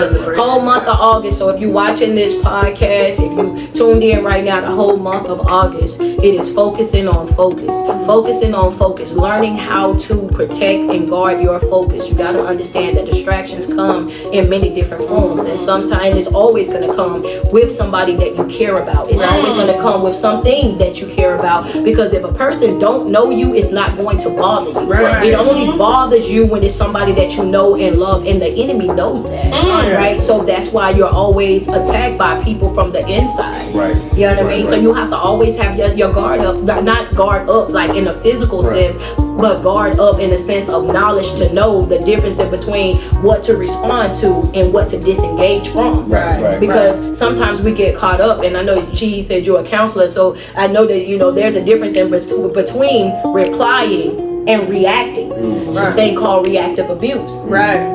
of August. So if you're watching this podcast, if you tuned in right now, the whole month of August, it is focusing on focus. Focusing on focus. Learning how to protect and guard your focus. You got to understand that distractions come in many different forms, and sometimes it's always going to come with somebody that you care about. It's always going to come with something that you care about, because if a person don't know you, it's not going to bother you. It only bothers you when it's somebody that you know and love, and the enemy knows that. Right? So that's why you're always attacked by people from the inside. Right. You know what I mean? So you have to always have your guard up, not guard up like in a physical sense, but guard up in the sense of knowledge to know the difference in between what to respond to and what to disengage from. Because sometimes we get caught up, and I know G said you're a counselor, so I know that there's a difference in between replying and reacting. It's this thing called reactive abuse. Right?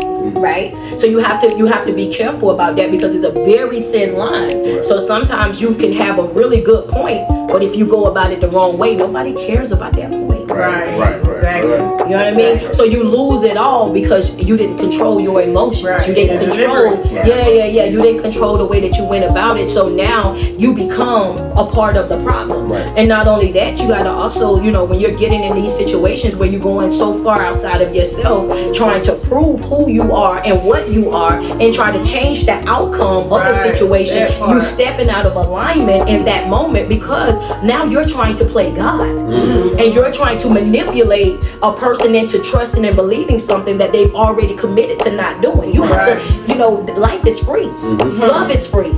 So you have to be careful about that, because it's a very thin line. So sometimes you can have a really good point, but if you go about it the wrong way, nobody cares about that point. Exactly. You know what I mean? So you lose it all because you didn't control your emotions. You didn't control. You didn't control the way that you went about it. So now you become a part of the problem. And not only that, you gotta also, when you're getting in these situations where you're going so far outside of yourself, trying to prove who you are and what you are, and try to change the outcome of the situation, you stepping out of alignment in that moment, because now you're trying to play God. And you're trying to manipulate a person into trusting and believing something that they've already committed to not doing. You have to, life is free. Love is free.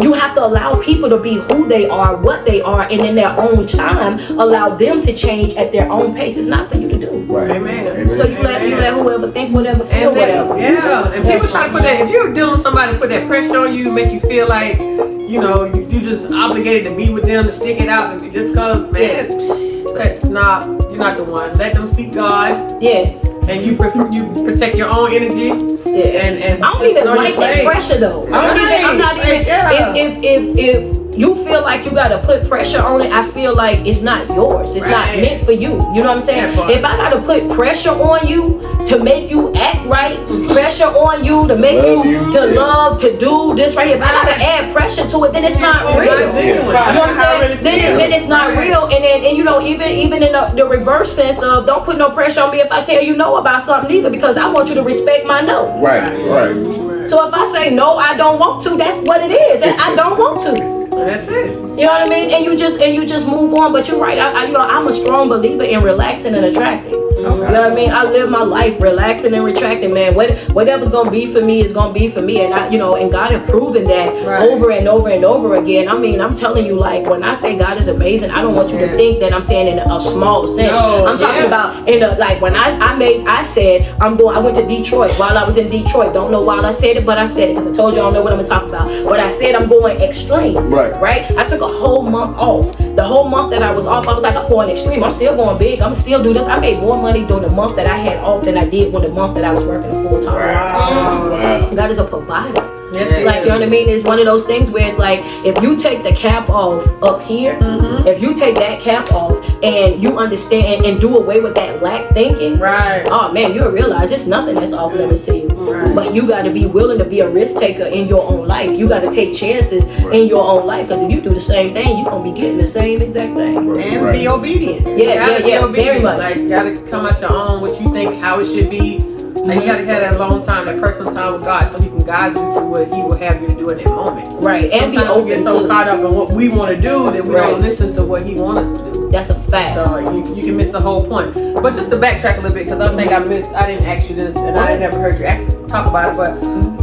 You have to allow people to be who they are, what they are, and in their own time, allow them to change at their own pace. It's not for you to do. Amen. So you let whoever think whatever, feel whatever. And people try to put that, if you're dealing with somebody, put that pressure on you, make you feel like, you just obligated to be with them, to stick it out, and just cause, man, you're not the one. Let them seek God. And you protect your own energy. And I don't even like that pressure though. I'm not even. If you feel like you gotta put pressure on it, I feel like it's not yours. It's not meant for you. You know what I'm saying? If I gotta put pressure on you to make you act right, pressure on you to make you to love, to do this right here, if I gotta add pressure to it, then it's not real. You know what I'm saying? Then it's not real. And then even in the reverse sense of, don't put no pressure on me if I tell you no about something either, because I want you to respect my no. Right. So if I say no, I don't want to, that's what it is. I don't want to. That's it. You know what I mean? And you just move on. But you're right. I'm a strong believer in relaxing and attracting. You know what I mean? I live my life relaxing and retracting, man. Whatever's gonna be for me is gonna be for me, and and God have proven that over and over and over again. I mean, I'm telling you, like when I say God is amazing, I don't want you to think that I'm saying in a small sense. No, I'm talking about in a like when I said I went to Detroit while I was in Detroit. Don't know why I said it, but I said it because I told you I don't know what I'm gonna talk about. But I said I'm going extreme. Right. I took a whole month off. The whole month that I was off, I was like, I'm going extreme. I'm still going big. I'm still do this. I made more money during the month that I had off than I did when the month that I was working a full time. Wow. God is a provider. It's like, you know what I mean? It's one of those things where it's like, if you take the cap off up here, if you take that cap off and you understand and do away with that lack thinking, oh man, you'll realize it's nothing that's off limits to you. But you got to be willing to be a risk taker in your own life. You got to take chances in your own life, because if you do the same thing, you're going to be getting the same exact thing. And be obedient. Yeah, very much. Like, you got to come out your own, what you think, how it should be. Like, you got to have that long time, that personal time with God, so He can guide you to what He will have you to do in that moment. Right, and sometimes be open. We get so caught up in what we want to do that we don't listen to what He wants us to do. That's a fact. So you can miss the whole point. But just to backtrack a little bit, because I think I didn't ask you this, and I never heard you talk about it. But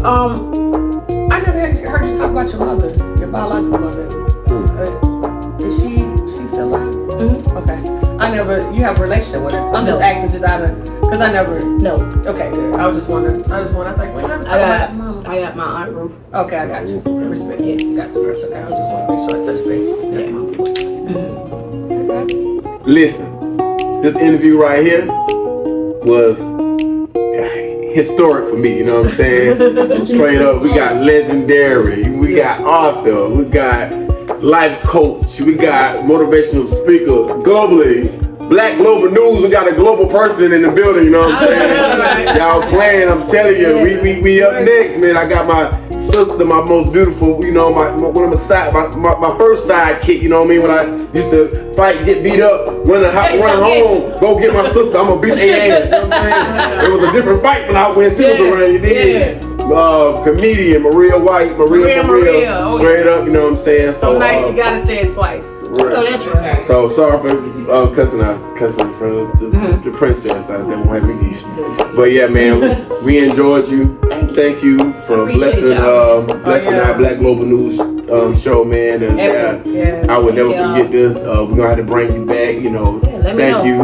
I never heard you talk about your mother, your biological mother. Is she still alive? Okay. You have a relationship with her? I'm just asking, just out of, because I never. No. Okay, good. I was just wondering. I was like, wait, I got my Aunt Ruth. Okay, I got you. Respect. Yeah, got you. Okay, I just want to make sure I touch base. Listen, this interview right here was historic for me, you know what I'm saying? Straight up, we got legendary, we got author, we got life coach, we got motivational speaker globally, Black Global News, we got a global person in the building, you know what I'm saying? Y'all playing, I'm telling you, we up next, man. I got my sister, my most beautiful, you know, my first sidekick, you know what I mean? When I used to fight, get beat up, run home, go get my sister, I'm gonna beat their ass, you know what I'm saying? It was a different fight when she was around, you did. Comedian Maria White, Maria, straight up, you know what I'm saying? So nice, you gotta say it twice. Oh, that's right. So sorry for cussing for the princess. I don't have any issue. But yeah, man, we enjoyed you. Thank you for blessing our Black Global News show, man. And I would never forget this. We're gonna have to bring you back. You know, thank you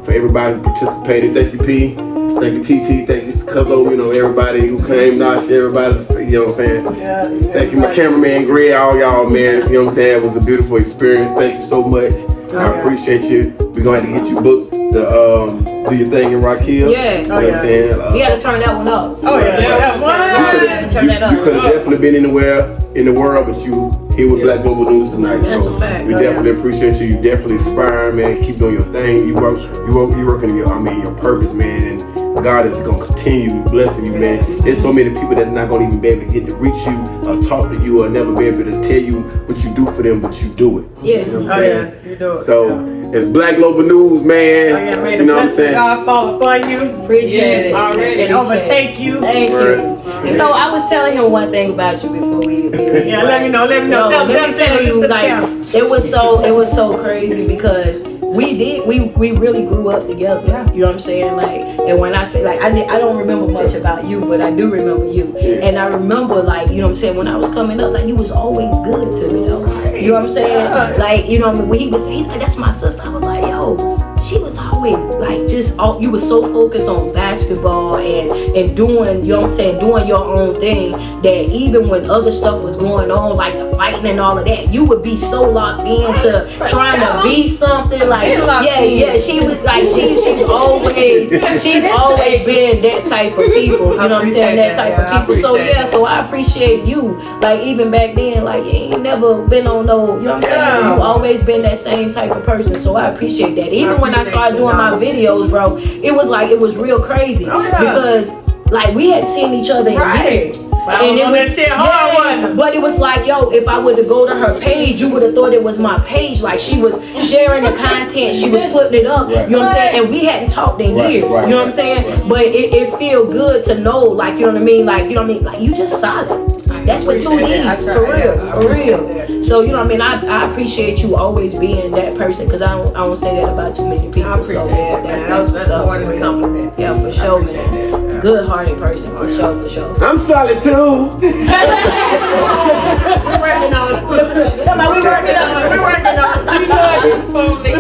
for everybody who participated. Thank you, P. Thank you, TT. Thank you, Cuzzo. You know, everybody who came, Nash, everybody. You know what I'm saying? Thank you, my cameraman, Greg, all y'all, man. You know what I'm saying? It was a beautiful experience. Thank you so much. I appreciate you. We're gonna have to get you booked to do your thing in Rock Hill. Yeah. You know what I'm saying? You gotta turn that one up. Oh yeah. Turn that up. You could have definitely been anywhere in the world, but you here with Black Global News tonight. That's a fact. We definitely appreciate you. You definitely inspiring, man. Keep doing your thing. You working your purpose, man. And God is gonna continue blessing you, man. There's so many people that's not gonna even be able to get to reach you or talk to you or never be able to tell you what you do for them, but you do it. Yeah. You know what I'm saying? You do it. So it's Black Global News, man. May you know what I'm saying? God fall upon you. Appreciate it. Already. And overtake you. Thank you. You know, I was telling him one thing about you before we yeah, let me know. Let me tell you, like, it was so crazy because we really grew up together. Yeah. You know what I'm saying? Like, and when I say, like, I don't remember much about you, but I do remember you. And I remember, like, you know what I'm saying, when I was coming up, like, you was always good to me, though. You know what I'm saying? Yeah. Like, you know, when he was like, that's my sister. I was like, yo, she was always like you were so focused on basketball and doing, you know what I'm saying, doing your own thing, that even when other stuff was going on, like the fighting and all of that, you would be so locked into trying to be something. Like, she was like, she's always been that type of people. You know what I'm saying? That type of people. So I appreciate you. Like, even back then, like, you ain't never been on no, you know what I'm saying? You always been that same type of person. So I appreciate that. Even when I started doing my videos, bro, it was real crazy because like we had seen each other in years. And it was but it was like, yo, if I were to go to her page, you would have thought it was my page. Like, she was sharing the content, she was putting it up, you know what I'm saying? And we hadn't talked in years, you know what I'm saying? But it feel good to know, like, you know what I mean? Like, you know what I mean? Like, you just solid. That's what two needs, for real. So you know what I mean. I appreciate you always being that person because I don't say that about too many people. I appreciate that. That's more than a compliment. Yeah, for sure, man. Good-hearted person, for sure. I'm solid too. We're working on it. Somebody, we working on it.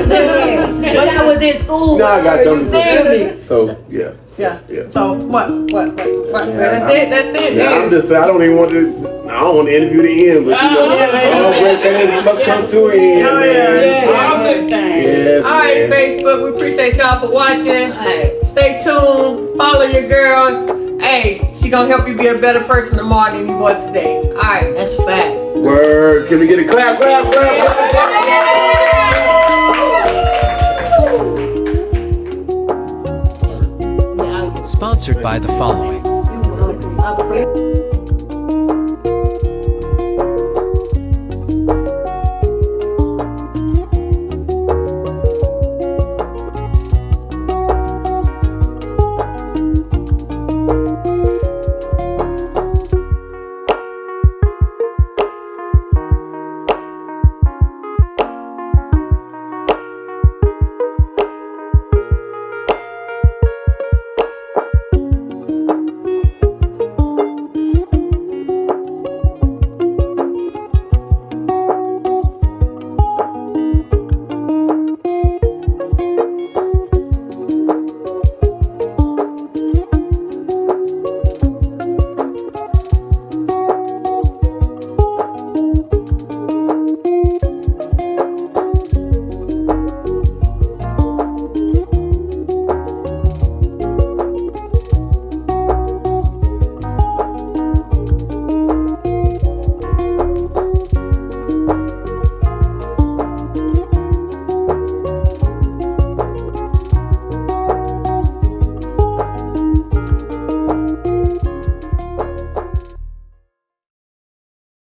When I was in school, No, I got you feel me? So yeah. Yeah. So what? That's it. Yeah, I'm just saying I don't want to interview the end, but you know, all great things must come to an end. All good things. Yes, all right, man. Facebook, we appreciate y'all for watching. Stay tuned. Follow your girl. Hey, she gonna help you be a better person tomorrow than you were today. All right, that's a fact. Word. Can we get a clap? Sponsored by the following.